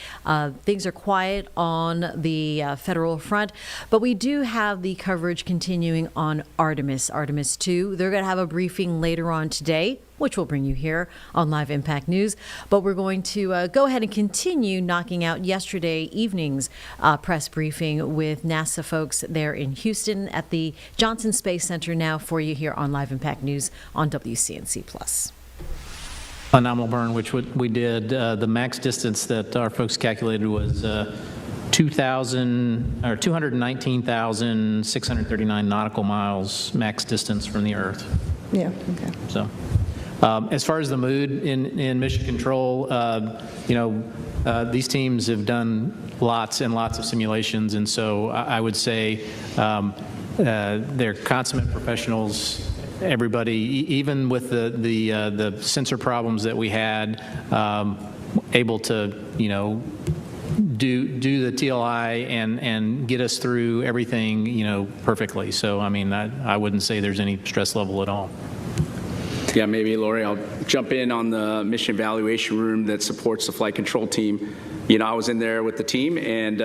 Speaker 1: Things are quiet on the federal front, but we do have the coverage continuing on Artemis 2. They're going to have a briefing later on today, which will bring you here on Live Impact News. But we're going to go ahead and continue knocking out yesterday evening's press briefing with NASA folks there in Houston at the Johnson Space Center now for you here on Live Impact News on WCNC Plus.
Speaker 11: A nominal burn, which we did, the max distance that our folks calculated was 219,639 nautical miles max distance from the Earth.
Speaker 10: Yeah, okay.
Speaker 11: So. As far as the mood in Mission Control, these teams have done lots and lots of simulations, and so I would say they're consummate professionals. Everybody, even with the sensor problems that we had, able to do the TLI and get us through everything perfectly. So I mean, I wouldn't say there's any stress level at all.
Speaker 12: Yeah, maybe, Lori, I'll jump in on the mission evaluation room that supports the flight control team. I was in there with the team, and,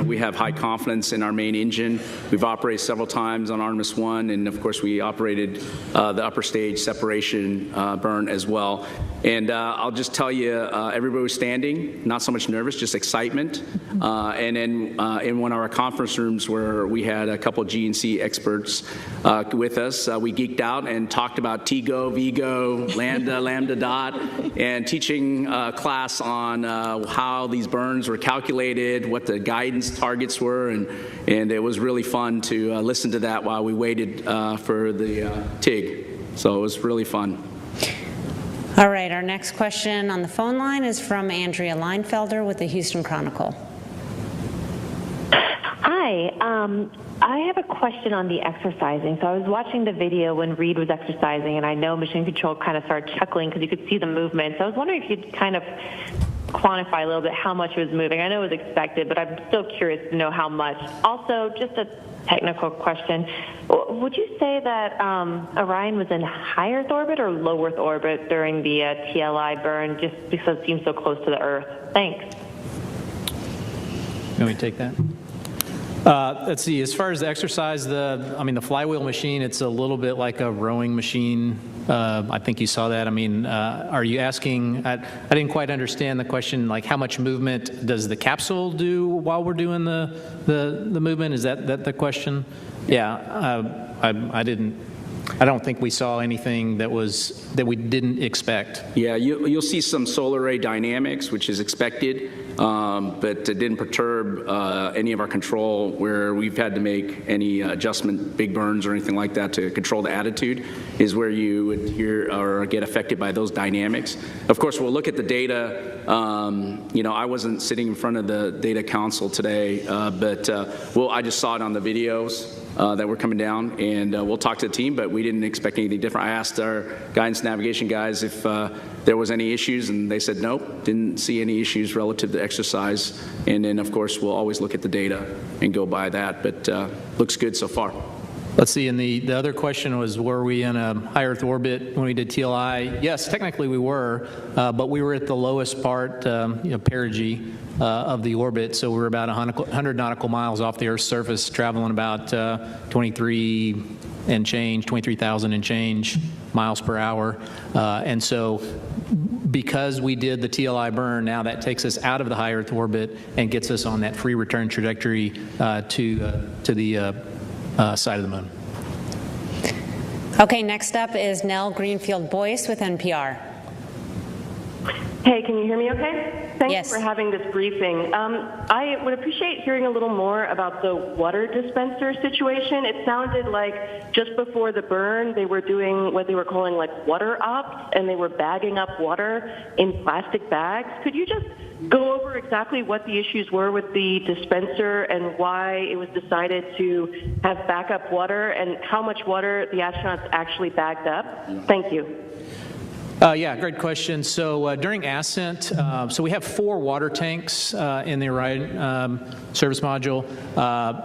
Speaker 12: we have high confidence in our main engine. We've operated several times on Artemis 1, and, of course, we operated the upper stage separation burn as well. And I'll just tell you, everybody was standing, not so much nervous, just excitement. And then in one of our conference rooms where we had a couple of GNC experts with us, we geeked out and talked about TGO, VGO, Lambda, Lambda Dot, and teaching class on how these burns were calculated, what the guidance targets were, and it was really fun to listen to that while we waited for the TIG. So it was really fun.
Speaker 9: All right, our next question on the phone line is from Andrea Leinfelder with the Houston Chronicle.
Speaker 19: Hi, I have a question on the exercising. So I was watching the video when Reed was exercising, and I know Mission Control kind of started chuckling because you could see the movement. So I was wondering if you'd kind of quantify a little bit how much it was moving. I know it was expected, but I'm still curious to know how much. Also, just a technical question. Would you say that Orion was in high Earth orbit or low Earth orbit during the TLI burn, just because it seems so close to the Earth? Thanks.
Speaker 11: Can we take that? Let's see. As far as the exercise, the flywheel machine, it's a little bit like a rowing machine. I think you saw that. I mean, are you asking? I didn't quite understand the question. Like, how much movement does the capsule do while we're doing the movement? Is that the question? Yeah. I don't think we saw anything that we didn't expect.
Speaker 12: Yeah, you'll see some solar array dynamics, which is expected, but it didn't perturb any of our control where we've had to make any adjustment, big burns or anything like that to control the attitude, is where you would hear or get affected by those dynamics. Of course, we'll look at the data. I wasn't sitting in front of the data council today, but I just saw it on the videos that were coming down, and we'll talk to the team, but we didn't expect anything different. I asked our guidance navigation guys if there was any issues, and they said nope, didn't see any issues relative to exercise. And then, of course, we'll always look at the data and go by that, but looks good so far.
Speaker 11: Let's see, and the other question was, were we in a high Earth orbit when we did TLI? Yes, technically we were, but we were at the lowest part, perigee of the orbit, so we were about 100 nautical miles off the Earth's surface, traveling about 23,000 and change miles per hour. And so because we did the TLI burn, now that takes us out of the high Earth orbit and gets us on that free return trajectory to the side of the moon.
Speaker 9: Okay, next up is Nell Greenfield-Boyce with NPR.
Speaker 20: Hey, can you hear me okay? Thanks for having this briefing. I would appreciate hearing a little more about the water dispenser situation. It sounded like just before the burn, they were doing what they were calling like water ops, and they were bagging up water in plastic bags. Could you just go over exactly what the issues were with the dispenser and why it was decided to have backup water and how much water the astronauts actually bagged up? Thank you.
Speaker 11: Yeah, great question. So during ascent, so we have 4 water tanks in the Orion service module,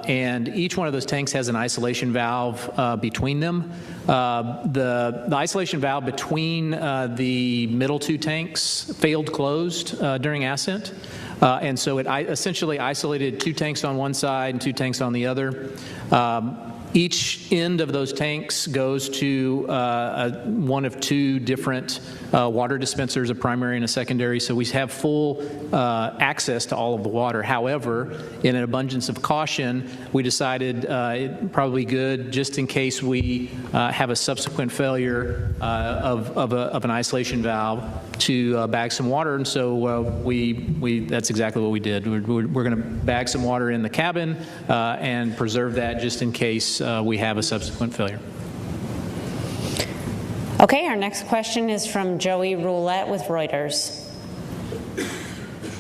Speaker 11: and each one of those tanks has an isolation valve between them. The isolation valve between the middle 2 tanks failed closed during ascent. And so it essentially isolated 2 tanks on one side and 2 tanks on the other. Each end of those tanks goes to one of 2 different water dispensers, a primary and a secondary, so we have full access to all of the water. However, in an abundance of caution, we decided it probably good, just in case we have a subsequent failure of an isolation valve, to bag some water, and so that's exactly what we did. We're going to bag some water in the cabin and preserve that just in case we have a subsequent failure.
Speaker 9: Okay, our next question is from Joey Roulette with Reuters.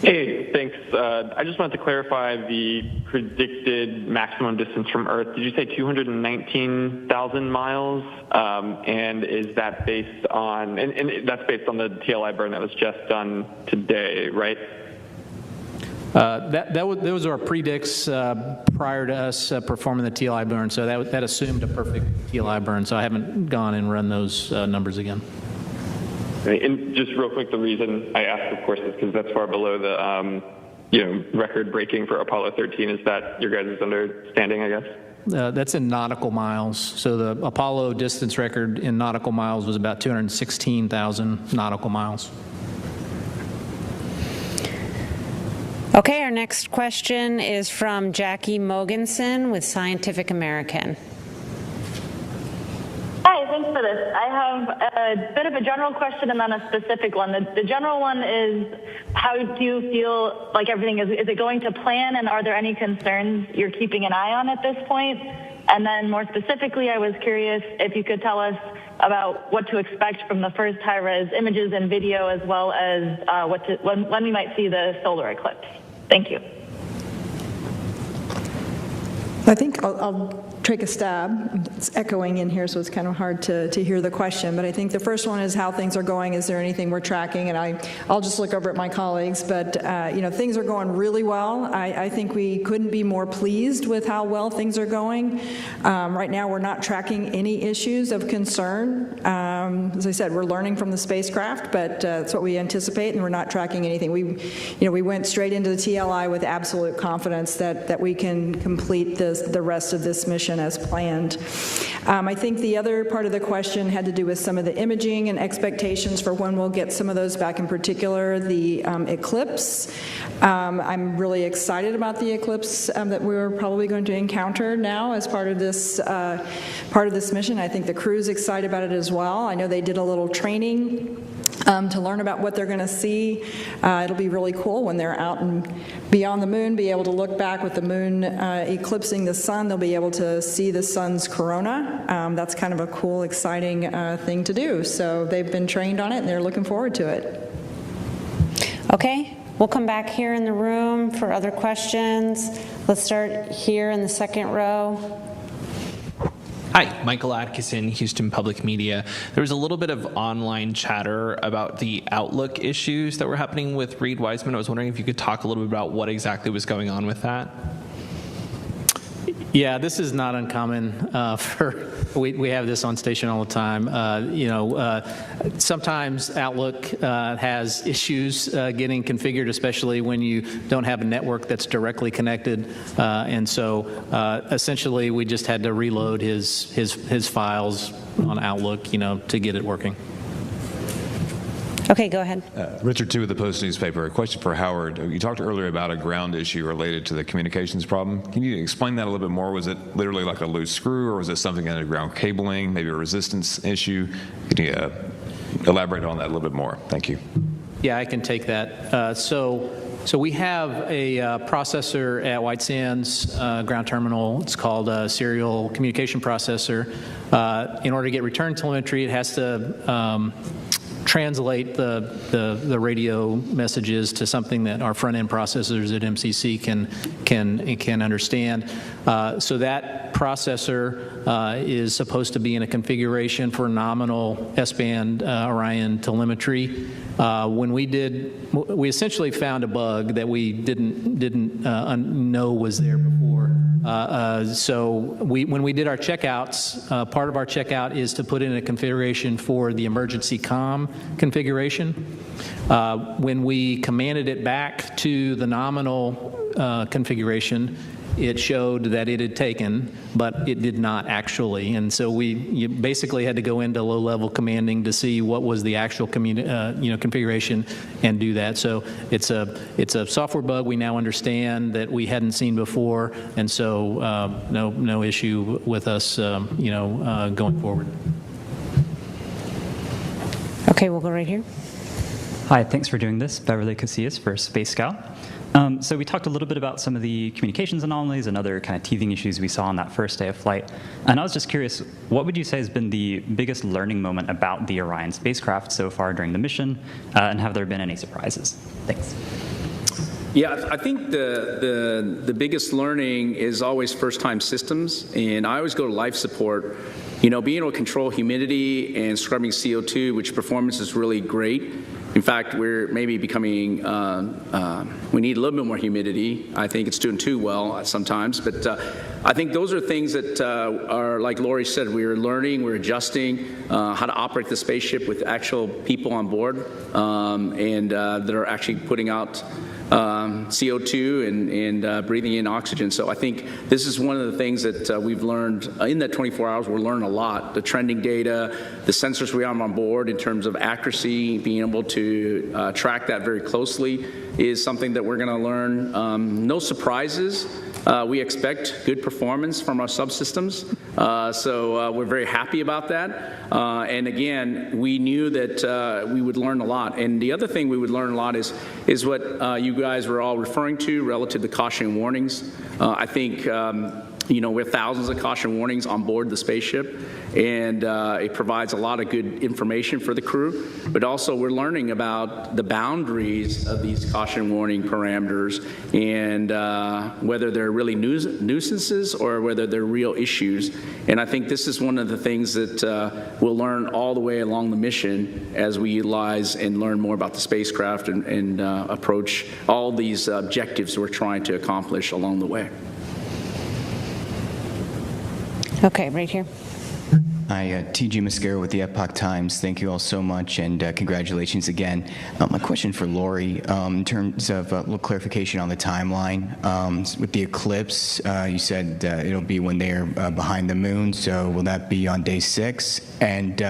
Speaker 21: Hey, thanks. I just wanted to clarify the predicted maximum distance from Earth. Did you say 219,000 miles? And is that based on, and that's based on the TLI burn that was just done today, right?
Speaker 11: Those are our predicts prior to us performing the TLI burn, so that assumed a perfect TLI burn, so I haven't gone and run those numbers again.
Speaker 21: Right. And just real quick, the reason I asked, of course, is because that's far below the record breaking for Apollo 13. Is that your guys' understanding, I guess?
Speaker 11: That's in nautical miles. So the Apollo distance record in nautical miles was about 216,000 nautical miles.
Speaker 9: Okay, our next question is from Jackie Mogensen with Scientific American.
Speaker 22: Hi, thanks for this. I have a bit of a general question and then a specific one. The general one is, how do you feel like everything is it going to plan, and are there any concerns you're keeping an eye on at this point? And then more specifically, I was curious if you could tell us about what to expect from the first high-res images and video, as well as when we might see the solar eclipse. Thank you.
Speaker 10: I think I'll take a stab. It's echoing in here, so it's kind of hard to hear the question. But I think the first one is how things are going. Is there anything we're tracking? And I'll just look over at my colleagues. But things are going really well. I think we couldn't be more pleased with how well things are going. Right now, we're not tracking any issues of concern. As I said, we're learning from the spacecraft, but that's what we anticipate, and we're not tracking anything. We went straight into the TLI with absolute confidence that we can complete the rest of this mission as planned. I think the other part of the question had to do with some of the imaging and expectations for when we'll get some of those back, in particular the eclipse. I'm really excited about the eclipse that we're probably going to encounter now as part of this mission. I think the crew's excited about it as well. I know they did a little training to learn about what they're going to see. It'll be really cool when they're out and beyond the moon, be able to look back with the moon eclipsing the sun. They'll be able to see the sun's corona. That's kind of a cool, exciting thing to do. So they've been trained on it, and they're looking forward to it.
Speaker 9: Okay, we'll come back here in the room for other questions. Let's start here in the second row.
Speaker 23: Hi, Michael Atkinson, Houston Public Media. There was a little bit of online chatter about the Outlook issues that were happening with Reed Wiseman. I was wondering if you could talk a little bit about what exactly was going on with that.
Speaker 11: Yeah, this is not uncommon. We have this on station all the time. Sometimes Outlook has issues getting configured, especially when you don't have a network that's directly connected. And so essentially, we just had to reload his files on Outlook, to get it working.
Speaker 9: Okay, go ahead.
Speaker 24: Richard Tu with the Post newspaper. A question for Howard. You talked earlier about a ground issue related to the communications problem. Can you explain that a little bit more? Was it literally like a loose screw, or was it something underground cabling, maybe a resistance issue? Can you elaborate on that a little bit more? Thank you.
Speaker 11: Yeah, I can take that. So we have a processor at White Sands ground terminal. It's called a serial communication processor. In order to get return telemetry, it has to translate the radio messages to something that our front-end processors at MCC can understand. So that processor is supposed to be in a configuration for nominal S-band Orion telemetry. When we essentially found a bug that we didn't know was there before. So when we did our checkouts, part of our checkout is to put in a configuration for the emergency comm configuration. When we commanded it back to the nominal configuration, it showed that it had taken, but it did not actually. And so you basically had to go into low-level commanding to see what was the actual configuration and do that. So it's a software bug we now understand that we hadn't seen before, and so no issue with us going forward.
Speaker 9: Okay, we'll go right here.
Speaker 2: Hi, thanks for doing this. Beverly Casillas for Space Scout. So we talked a little bit about some of the communications anomalies and other kind of teething issues we saw on that first day of flight. And I was just curious, what would you say has been the biggest learning moment about the Orion spacecraft so far during the mission? And have there been any surprises? Thanks.
Speaker 12: Yeah, I think the biggest learning is always first-time systems. And I always go to life support. Being able to control humidity and scrubbing CO2, which performance is really great. In fact, we're maybe becoming, we need a little bit more humidity. I think it's doing too well sometimes. But I think those are things that are, like Lori said, we're learning, we're adjusting how to operate the spaceship with actual people on board and that are actually putting out CO2 and breathing in oxygen. So I think this is one of the things that we've learned in that 24 hours. We're learning a lot. The trending data, the sensors we have on board in terms of accuracy, being able to track that very closely is something that we're going to learn. No surprises. We expect good performance from our subsystems. So we're very happy about that. And again, we knew that we would learn a lot. And the other thing we would learn a lot is what you guys were all referring to relative to caution and warnings. I think we have thousands of caution warnings on board the spaceship, and it provides a lot of good information for the crew. But also we're learning about the boundaries of these caution warning parameters and whether they're really nuisances or whether they're real issues. And I think this is one of the things that we'll learn all the way along the mission as we utilize and learn more about the spacecraft and approach all these objectives we're trying to accomplish along the way.
Speaker 9: Okay, right here.
Speaker 3: Hi, T.G. Mascaro with the Epoch Times. Thank you all so much, and congratulations again. My question for Lori, in terms of a little clarification on the timeline. With the eclipse, you said it'll be when they're behind the moon, so will that be on day 6? And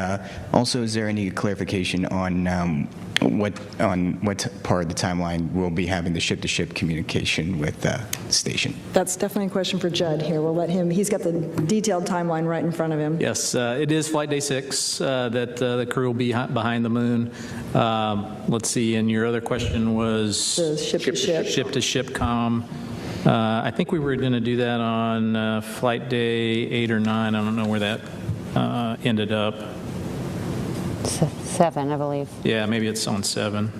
Speaker 3: also, is there any clarification on what part of the timeline we'll be having the ship-to-ship communication with the station?
Speaker 10: That's definitely a question for Judd here. We'll let him, he's got the detailed timeline right in front of him.
Speaker 11: Yes, it is flight day 6 that the crew will be behind the moon. Let's see, and your other question was?
Speaker 10: The ship-to-ship.
Speaker 11: Ship-to-ship comm. I think we were going to do that on flight day 8 or 9. I don't know where that ended up.
Speaker 9: 7, I believe.
Speaker 11: Yeah, maybe it's on 7.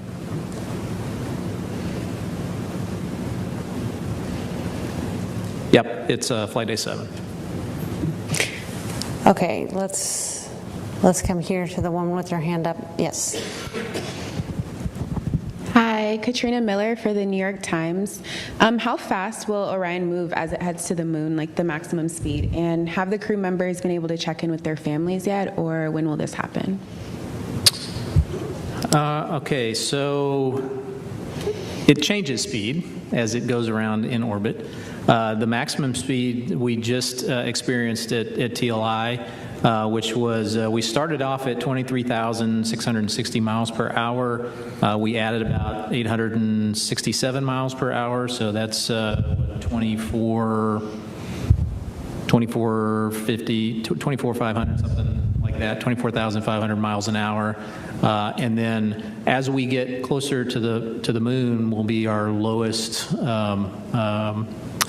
Speaker 11: Yep, it's flight day 7.
Speaker 9: Okay, let's come here to the one with their hand up. Yes.
Speaker 4: Hi, Katrina Miller for the New York Times. How fast will Orion move as it heads to the moon, like the maximum speed? And have the crew members been able to check in with their families yet, or when will this happen?
Speaker 11: Okay, so it changes speed as it goes around in orbit. The maximum speed we just experienced at TLI, which was, we started off at 23,660 miles per hour. We added about 867 miles per hour, so that's 24,500, something like that, 24,500 miles an hour. And then as we get closer to the moon will be our lowest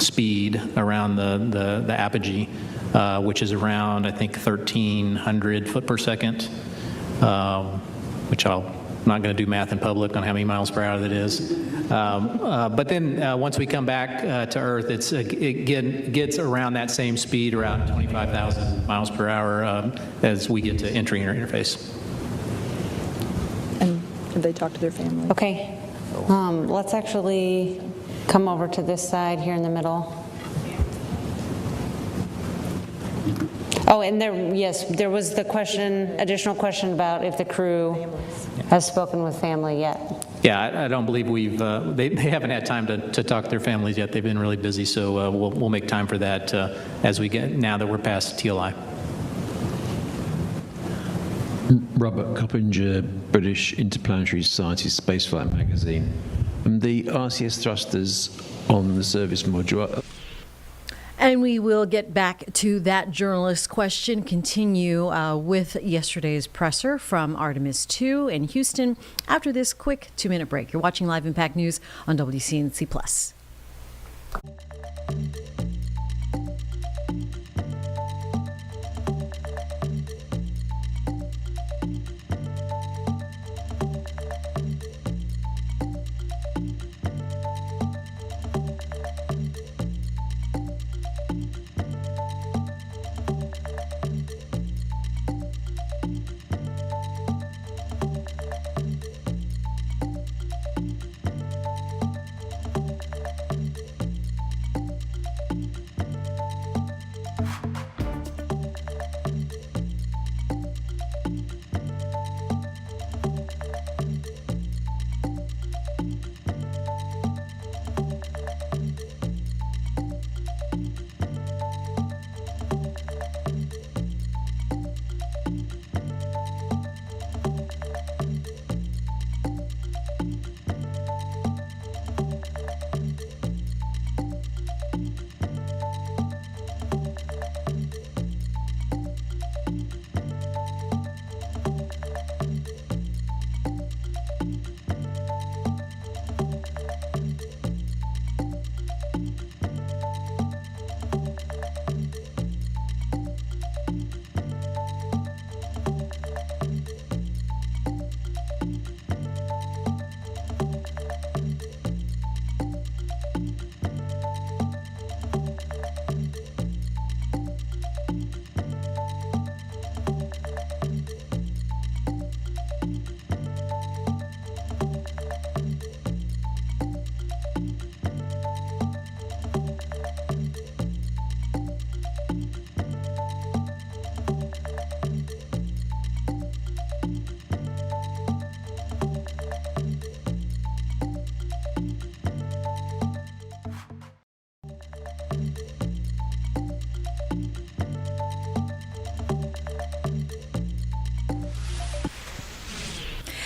Speaker 11: speed around the apogee, which is around, I think, 1,300 foot per second. which I'm not going to do math in public on how many miles per hour that is. But then once we come back to Earth, it gets around that same speed, around 25,000 miles per hour as we get to entering our interface.
Speaker 10: And did they talk to their family?
Speaker 9: Okay. Let's actually come over to this side here in the middle. Oh, and there was the additional question about if the crew has spoken with family yet.
Speaker 11: Yeah, I don't believe they haven't had time to talk to their families yet. They've been really busy, so we'll make time for that now that we're past TLI.
Speaker 5: Robert Coppinger, British Interplanetary Society Spaceflight Magazine. The RCS thrusters on the service module.
Speaker 1: And we will get back to that journalist question, continue with yesterday's presser from Artemis 2 in Houston after this quick 2-minute break. You're watching Live Impact News on WCNC Plus.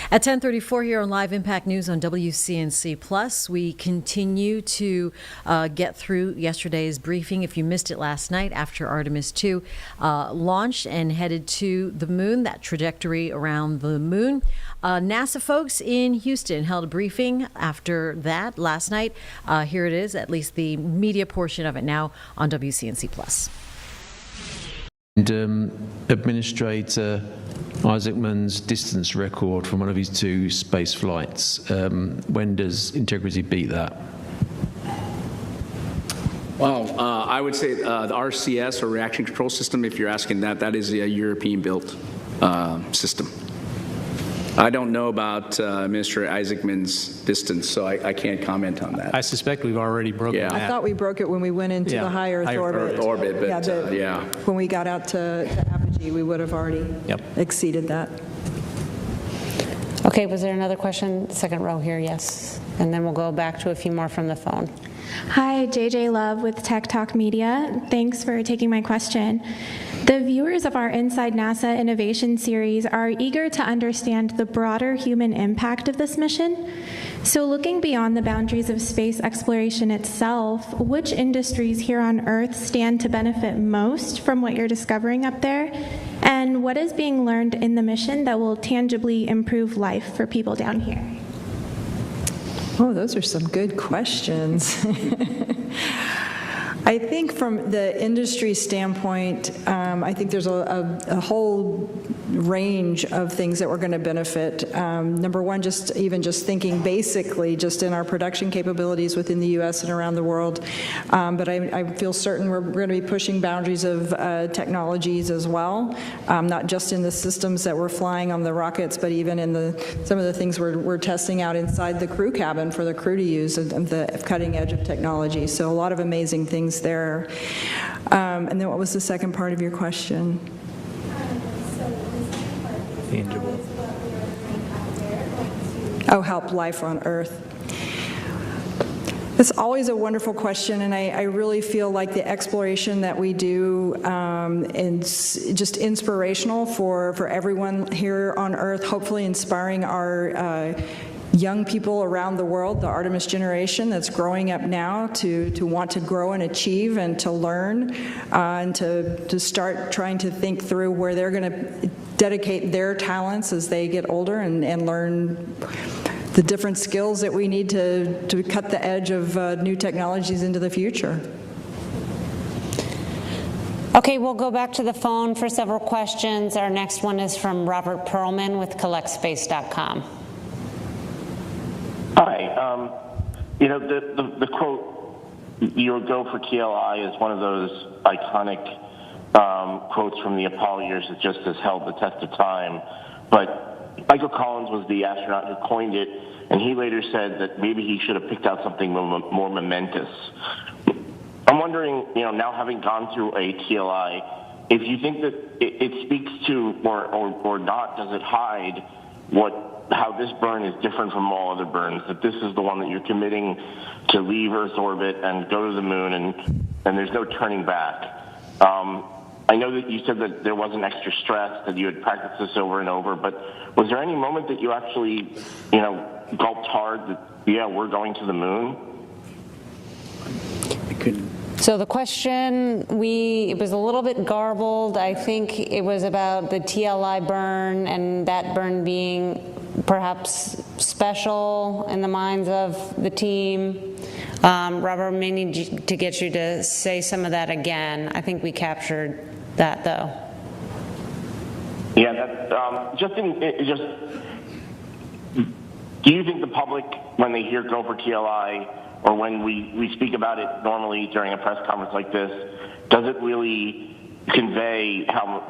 Speaker 1: At 10:34 here on Live Impact News on WCNC Plus, we continue to get through yesterday's briefing. If you missed it last night after Artemis 2 launched and headed to the moon, that trajectory around the moon, NASA folks in Houston held a briefing after that last night. Here it is, at least the media portion of it now on WCNC Plus.
Speaker 5: And Administrator Isaacman's distance record from one of his 2 space flights, when does Integrity beat that?
Speaker 12: Well, I would say the RCS, or Reaction Control System, if you're asking that is a European-built system. I don't know about Minister Isaacman's distance, so I can't comment on that.
Speaker 11: I suspect we've already broken that.
Speaker 10: I thought we broke it when we went into the high Earth orbit.
Speaker 12: But
Speaker 10: when we got out to apogee, we would have already exceeded that.
Speaker 9: Okay, was there another question? Second row here, yes. And then we'll go back to a few more from the phone.
Speaker 6: Hi, JJ Love with Tech Talk Media. Thanks for taking my question. The viewers of our Inside NASA Innovation series are eager to understand the broader human impact of this mission. So looking beyond the boundaries of space exploration itself, which industries here on Earth stand to benefit most from what you're discovering up there? And what is being learned in the mission that will tangibly improve life for people down here?
Speaker 10: Oh, those are some good questions. I think from the industry standpoint, I think there's a whole range of things that we're going to benefit. Number one, just thinking basically just in our production capabilities within the U.S. and around the world. But I feel certain we're going to be pushing boundaries of technologies as well, not just in the systems that we're flying on the rockets, but even in some of the things we're testing out inside the crew cabin for the crew to use, and the cutting edge of technology. So a lot of amazing things there. And then what was the second part of your question?
Speaker 23: Tangible.
Speaker 10: Oh, help life on Earth. It's always a wonderful question, and I really feel like the exploration that we do is just inspirational for everyone here on Earth, hopefully inspiring our young people around the world, the Artemis generation that's growing up now to want to grow and achieve and to learn and to start trying to think through where they're going to dedicate their talents as they get older and learn the different skills that we need to cut the edge of new technologies into the future.
Speaker 9: Okay, we'll go back to the phone for several questions. Our next one is from Robert Perlman with collectspace.com.
Speaker 7: Hi. The quote, "Your go for TLI," is one of those iconic quotes from the Apollo years that just has held the test of time. But Michael Collins was the astronaut who coined it, and he later said that maybe he should have picked out something more momentous. I'm wondering, now having gone through a TLI, if you think that it speaks to, or not, does it hide how this burn is different from all other burns, that this is the one that you're committing to leave Earth's orbit and go to the moon, and there's no turning back. I know that you said that there wasn't extra stress, that you had practiced this over and over, but was there any moment that you actually, gulped hard that, yeah, we're going to the moon?
Speaker 9: So the question, it was a little bit garbled. I think it was about the TLI burn, and that burn being perhaps special in the minds of the team. Robert, may need to get you to say some of that again. I think we captured that, though.
Speaker 7: Yeah, that's do you think the public, when they hear go for TLI, or when we speak about it normally during a press conference like this, does it really convey how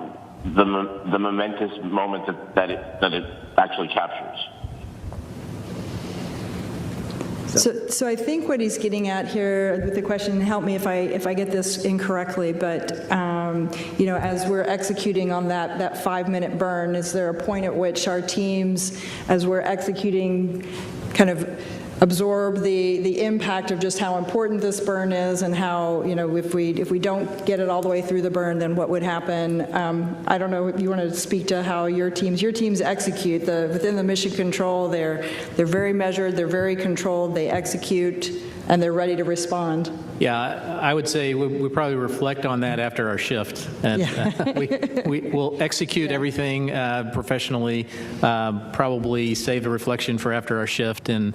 Speaker 7: the momentous moment that it actually captures?
Speaker 10: So I think what he's getting at here with the question, help me if I get this incorrectly, but as we're executing on that 5-minute burn, is there a point at which our teams, as we're executing, kind of absorb the impact of just how important this burn is, and how, if we don't get it all the way through the burn, then what would happen? I don't know if you want to speak to how your teams execute within the mission control. They're very measured, they're very controlled, they execute, and they're ready to respond.
Speaker 11: Yeah, I would say we probably reflect on that after our shift. And we'll execute everything professionally, probably save the reflection for after our shift, and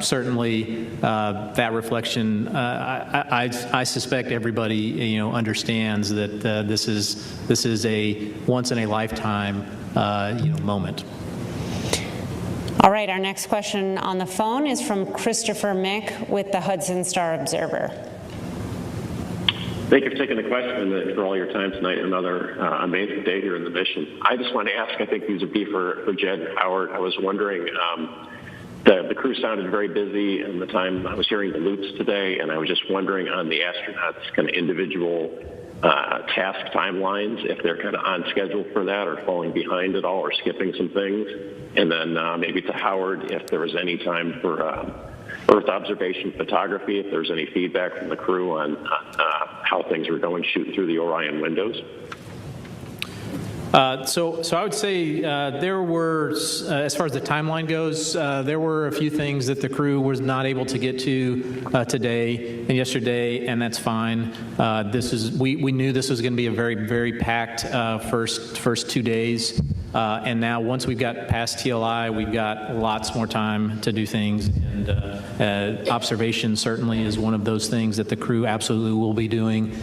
Speaker 11: certainly that reflection, I suspect everybody understands that this is a once-in-a-lifetime moment.
Speaker 9: All right, our next question on the phone is from Christopher Mick with the Hudson Star Observer.
Speaker 8: Thank you for taking the question and for all your time tonight. Another amazing day here in the mission. I just want to ask, I think these would be for Jed and Howard. I was wondering, the crew sounded very busy in the time I was hearing the loops today, and I was just wondering on the astronauts' kind of individual task timelines, if they're kind of on schedule for that or falling behind at all or skipping some things. And then maybe to Howard, if there was any time for Earth observation photography, if there's any feedback from the crew on how things were going shooting through the Orion windows.
Speaker 11: So I would say there were, as far as the timeline goes, there were a few things that the crew was not able to get to today and yesterday, and that's fine. We knew this was going to be a very, very packed first 2 days, and now once we've got past TLI, we've got lots more time to do things, and observation certainly is one of those things that the crew absolutely will be doing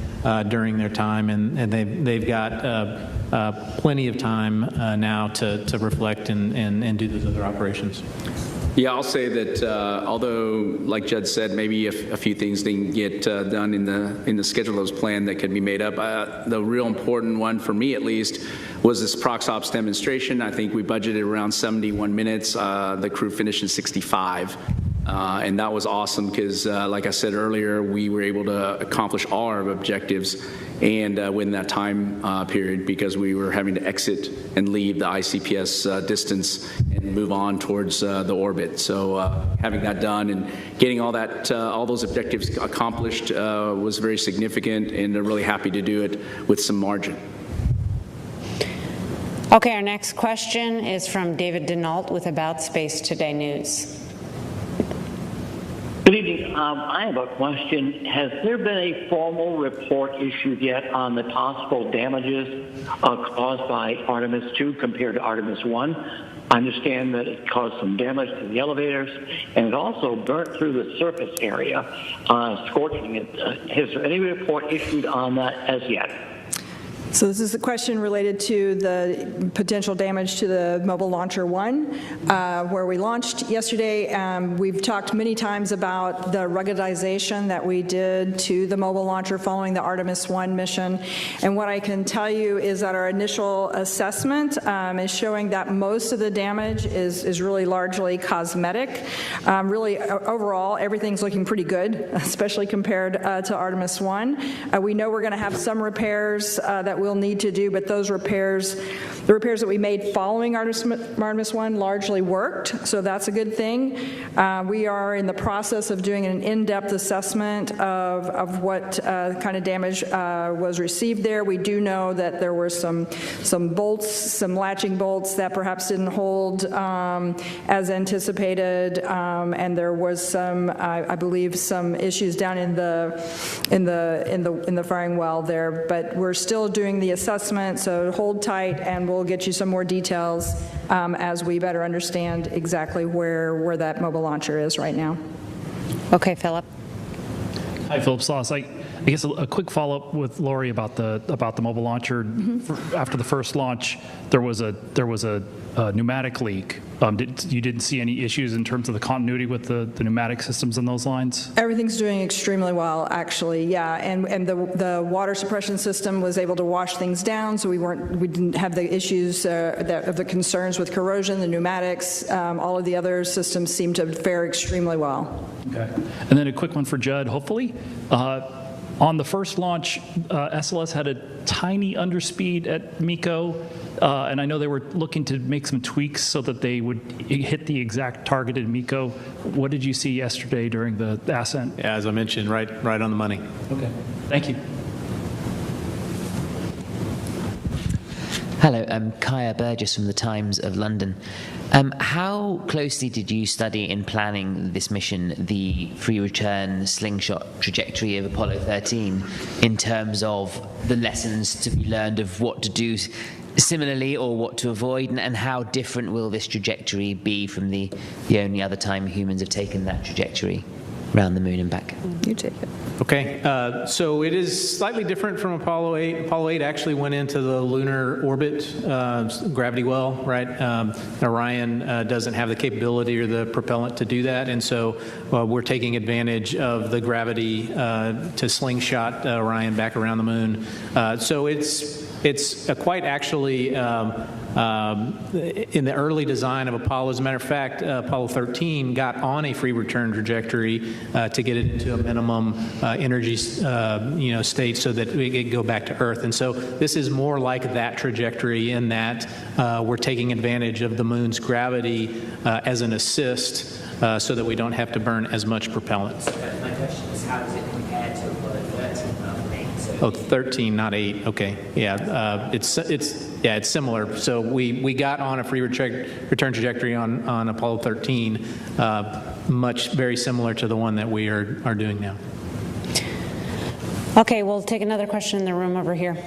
Speaker 11: during their time, and they've got plenty of time now to reflect and do those other operations.
Speaker 12: Yeah, I'll say that although, like Judd said, maybe a few things didn't get done in the schedule that was planned that could be made up, the real important one for me at least was this prox ops demonstration. I think we budgeted around 71 minutes. The crew finished in 65. And that was awesome because, like I said earlier, we were able to accomplish all our objectives and within that time period because we were having to exit and leave the ICPS distance and move on towards the orbit. So having that done and getting all those objectives accomplished was very significant, and I'm really happy to do it with some margin.
Speaker 9: Okay, our next question is from David Denault with About Space Today News.
Speaker 13: Good evening. I have a question. Has there been a formal report issued yet on the possible damages caused by Artemis 2 compared to Artemis 1? I understand that it caused some damage to the elevators, and it also burnt through the surface area, scorching it. Has there any report issued on that as yet?
Speaker 10: So this is a question related to the potential damage to the Mobile Launcher 1, where we launched yesterday. We've talked many times about the ruggedization that we did to the Mobile Launcher following the Artemis 1 mission. And what I can tell you is that our initial assessment is showing that most of the damage is really largely cosmetic. Really, overall, everything's looking pretty good, especially compared to Artemis 1. We know we're going to have some repairs that we'll need to do, but those repairs, the repairs that we made following Artemis 1 largely worked, so that's a good thing. We are in the process of doing an in-depth assessment of what kind of damage was received there. We do know that there were some bolts, some latching bolts that perhaps didn't hold as anticipated, and there was some, I believe, some issues down in the firing well there. But we're still doing the assessment, so hold tight, and we'll get you some more details as we better understand exactly where that mobile launcher is right now.
Speaker 9: Okay, Philip.
Speaker 14: Hi, Philip Sloss. I guess a quick follow-up with Lori about the mobile launcher. After the first launch, there was a pneumatic leak. You didn't see any issues in terms of the continuity with the pneumatic systems in those lines?
Speaker 10: Everything's doing extremely well, actually. Yeah, and the water suppression system was able to wash things down, so we didn't have the issues of the concerns with corrosion. The pneumatics, all of the other systems seem to fare extremely well.
Speaker 14: Okay, and then a quick one for Judd, hopefully. On the first launch, SLS had a tiny underspeed at MECO, and I know they were looking to make some tweaks so that they would hit the exact targeted MECO. What did you see yesterday during the ascent?
Speaker 11: Yeah, as I mentioned, right on the money.
Speaker 14: Okay, thank you.
Speaker 15: Hello, I'm Kaya Burgess from the Times of London. How closely did you study in planning this mission the free return slingshot trajectory of Apollo 13 in terms of the lessons to be learned of what to do similarly or what to avoid, and how different will this trajectory be from the only other time humans have taken that trajectory around the moon and back?
Speaker 10: You take it.
Speaker 11: Okay, so it is slightly different from Apollo 8. Apollo 8 actually went into the lunar orbit, gravity well, right? Orion doesn't have the capability or the propellant to do that, and so we're taking advantage of the gravity to slingshot Orion back around the moon. So it's quite actually in the early design of Apollo. As a matter of fact, Apollo 13 got on a free return trajectory to get it into a minimum energy state so that we could go back to Earth. And so this is more like that trajectory in that we're taking advantage of the moon's gravity as an assist so that we don't have to burn as much propellant.
Speaker 15: My question is, how does it compare to Apollo 13 rather than 8?
Speaker 11: Oh, 13, not 8. Okay, yeah, it's similar. So we got on a free return trajectory on Apollo 13, very similar to the one that we are doing now.
Speaker 9: Okay, we'll take another question in the room over here.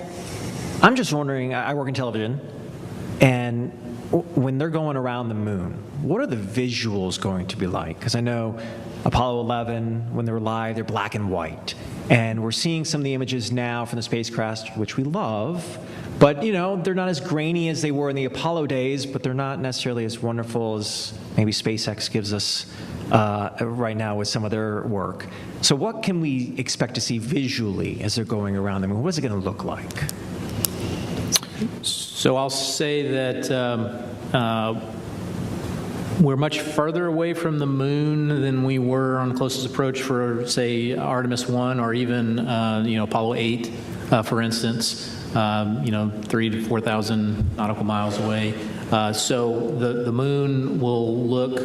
Speaker 16: I'm just wondering, I work in television, and when they're going around the moon, what are the visuals going to be like? Because I know Apollo 11, when they were live, they're black and white. And we're seeing some of the images now from the spacecraft, which we love, but they're not as grainy as they were in the Apollo days, but they're not necessarily as wonderful as maybe SpaceX gives us right now with some of their work. So what can we expect to see visually as they're going around them? What is it going to look like?
Speaker 11: So I'll say that we're much further away from the moon than we were on closest approach for, say, Artemis 1 or even, Apollo 8, for instance, 3,000 to 4,000 nautical miles away. So the moon will look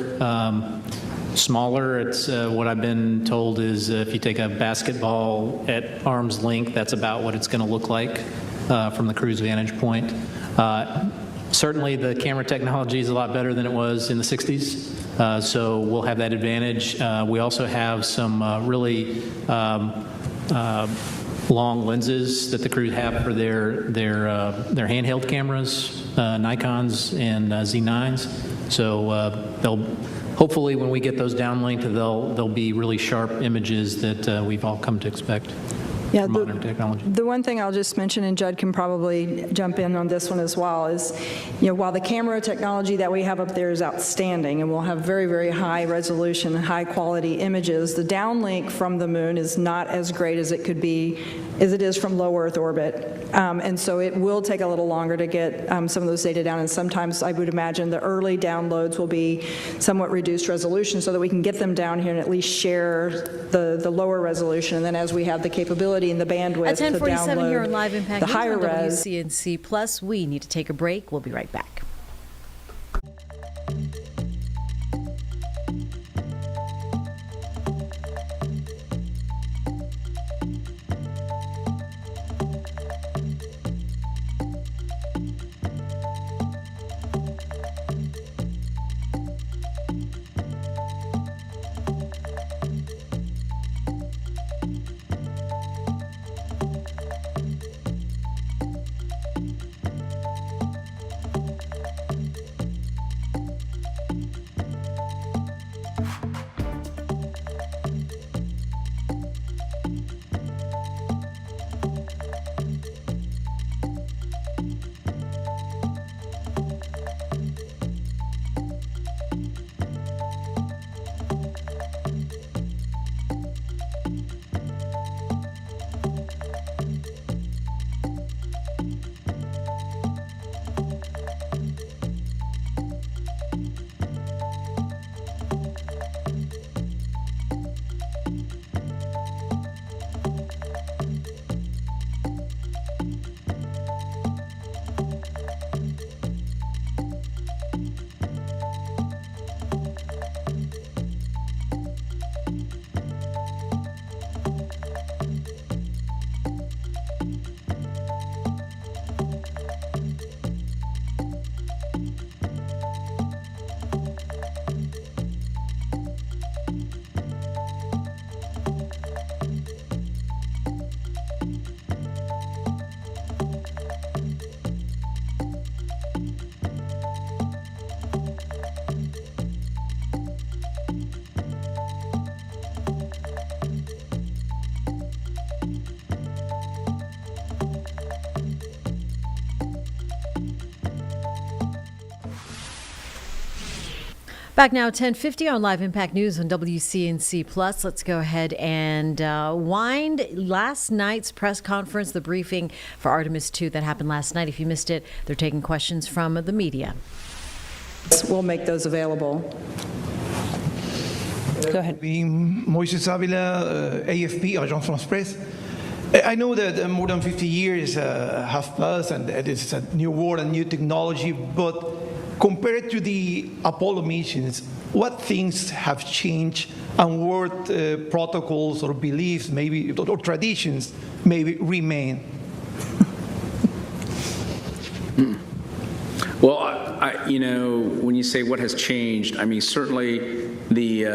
Speaker 11: smaller. It's what I've been told is if you take a basketball at arm's length, that's about what it's going to look like from the crew's vantage point. Certainly the camera technology is a lot better than it was in the 60s, so we'll have that advantage. We also have some really long lenses that the crew have for their handheld cameras, Nikons and Z9s. So they'll hopefully, when we get those downlinked, they'll be really sharp images that we've all come to expect.
Speaker 10: Yeah,
Speaker 11: modern technology.
Speaker 10: The one thing I'll just mention, and Judd can probably jump in on this one as well, is, while the camera technology that we have up there is outstanding, and we'll have very, very high resolution, high quality images, the downlink from the moon is not as great as it could be, as it is from low Earth orbit. And so it will take a little longer to get some of those data down, and sometimes I would imagine the early downloads will be somewhat reduced resolution so that we can get them down here and at least share the lower resolution, and then as we have the capability and the bandwidth
Speaker 1: At
Speaker 10: to
Speaker 1: 10:47
Speaker 10: download
Speaker 1: here on Live Impact
Speaker 10: the
Speaker 1: News
Speaker 10: higher
Speaker 1: on
Speaker 10: res.
Speaker 1: WCNC Plus. We need to take a break. We'll be right back. Back now, 10:50 on Live Impact News on WCNC Plus. Let's go ahead and wind last night's press conference, the briefing for Artemis 2 that happened last night. If you missed it, they're taking questions from the media.
Speaker 10: We'll make those available.
Speaker 1: Go ahead.
Speaker 17: Moises Avila, AFP, Agence France Presse. I know that more than 50 years have passed and it's a new world and new technology, but compared to the Apollo missions, what things have changed and what protocols or beliefs maybe or traditions maybe remain?
Speaker 12: Well, when you say what has changed, I mean, certainly the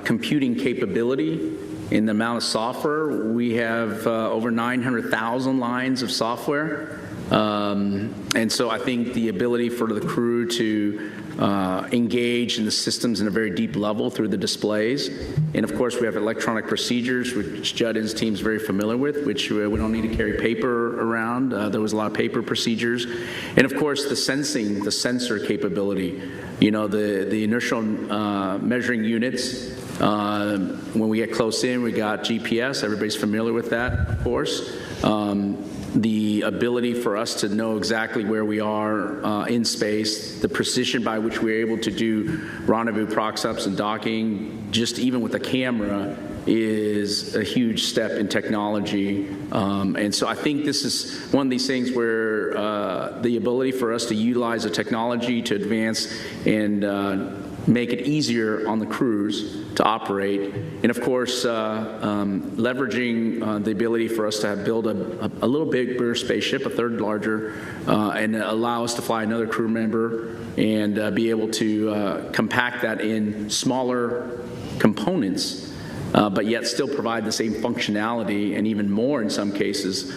Speaker 12: computing capability in the amount of software. We have over 900,000 lines of software. And so I think the ability for the crew to engage in the systems in a very deep level through the displays. And of course, we have electronic procedures, which Judd and his team is very familiar with, which we don't need to carry paper around. There was a lot of paper procedures. And of course, the sensor capability, the inertial measuring units. When we get close in, we got GPS. Everybody's familiar with that, of course. The ability for us to know exactly where we are in space, the precision by which we're able to do rendezvous prox-ups and docking, just even with a camera, is a huge step in technology. And so I think this is one of these things where the ability for us to utilize the technology to advance and make it easier on the crews to operate, and of course leveraging the ability for us to build a little bigger spaceship, a third larger, and allow us to fly another crew member and be able to compact that in smaller components, but yet still provide the same functionality and even more in some cases,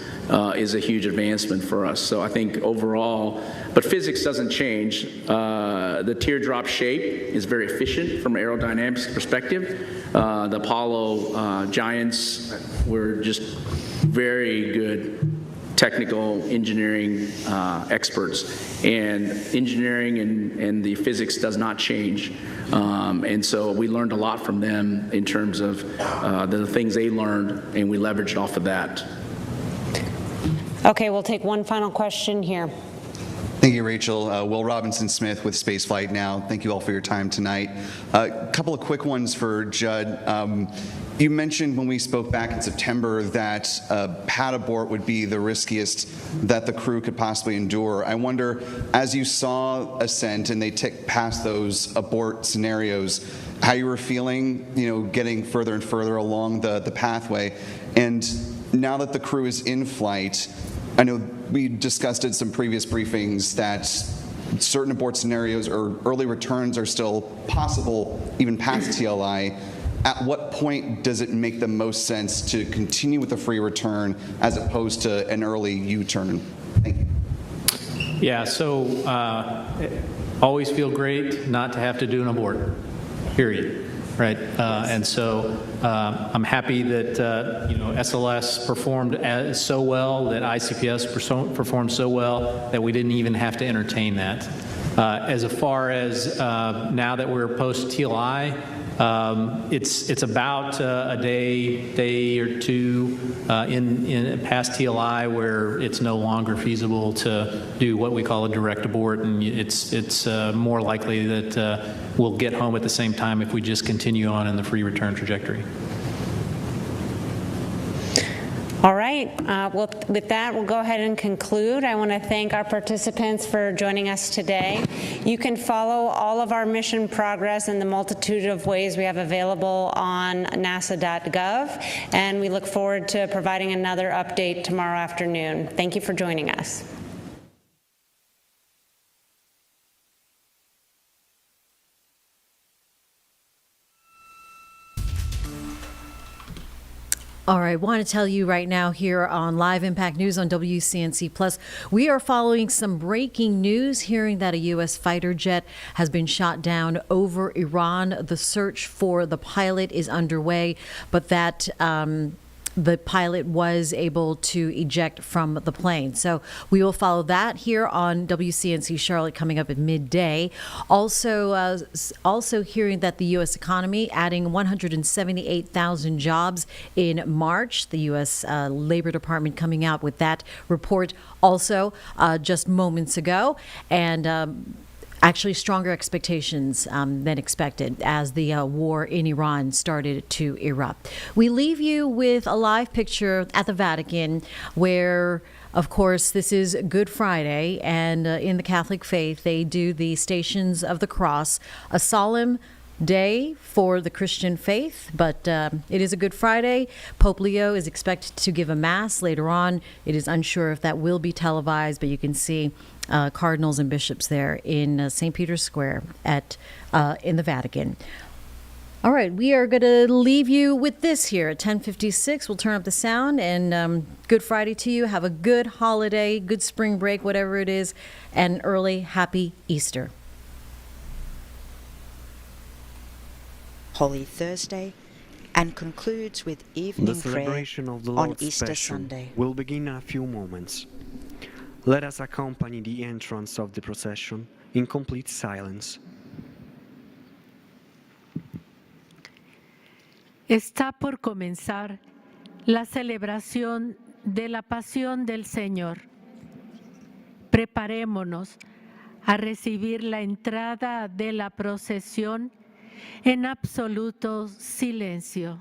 Speaker 12: is a huge advancement for us. So I think overall, but physics doesn't change. The teardrop shape is very efficient from an aerodynamics perspective. The Apollo giants were just very good technical engineering experts, and engineering and the physics does not change. And so we learned a lot from them in terms of the things they learned, and we leveraged off of that.
Speaker 9: Okay, we'll take one final question here.
Speaker 18: Thank you, Rachel. Will Robinson-Smith with Spaceflight Now. Thank you all for your time tonight. A couple of quick ones for Judd. You mentioned when we spoke back in September that pad abort would be the riskiest that the crew could possibly endure. I wonder, as you saw Ascent and they ticked past those abort scenarios, how you were feeling, getting further and further along the pathway. And now that the crew is in flight, I know we discussed in some previous briefings that certain abort scenarios or early returns are still possible even past TLI. At what point does it make the most sense to continue with the free return as opposed to an early U-turn? Thank you.
Speaker 11: Yeah, so always feel great not to have to do an abort, period. Right, and so I'm happy that SLS performed so well, that ICPS performed so well that we didn't even have to entertain that. As far as now that we're post TLI, it's about a day or two in past TLI where it's no longer feasible to do what we call a direct abort, and it's more likely that we'll get home at the same time if we just continue on in the free return trajectory.
Speaker 9: All right, well, with that, we'll go ahead and conclude. I want to thank our participants for joining us today. You can follow all of our mission progress in the multitude of ways we have available on nasa.gov, and we look forward to providing another update tomorrow afternoon. Thank you for joining us.
Speaker 1: All right, I want to tell you right now here on Live Impact News on WCNC Plus, we are following some breaking news, hearing that a U.S. fighter jet has been shot down over Iran. The search for the pilot is underway, but that the pilot was able to eject from the plane. So we will follow that here on WCNC Charlotte coming up at midday. Also hearing that the U.S. economy adding 178,000 jobs in March. The U.S. Labor Department coming out with that report also just moments ago. And actually stronger expectations than expected as the war in Iran started to erupt. We leave you with a live picture at the Vatican where, of course, this is Good Friday, and in the Catholic faith, they do the Stations of the Cross, a solemn day for the Christian faith, but it is a Good Friday. Pope Leo is expected to give a mass later on. It is unsure if that will be televised, but you can see cardinals and bishops there in St. Peter's Square in the Vatican. All right, we are going to leave you with this here at 10:56. We'll turn up the sound, and Good Friday to you. Have a good holiday, good spring break, whatever it is, and early happy Easter.
Speaker 19: Holy Thursday, and concludes with evening
Speaker 20: The
Speaker 19: prayer
Speaker 20: celebration of the
Speaker 19: on
Speaker 20: Lord's
Speaker 19: Easter
Speaker 20: Passion
Speaker 19: Sunday.
Speaker 20: will begin in a few moments. Let us accompany the entrance of the procession in complete silence.
Speaker 21: Está por comenzar la celebración de la Pasión del Señor. Preparémonos a recibir la entrada de la procesión en absoluto silencio.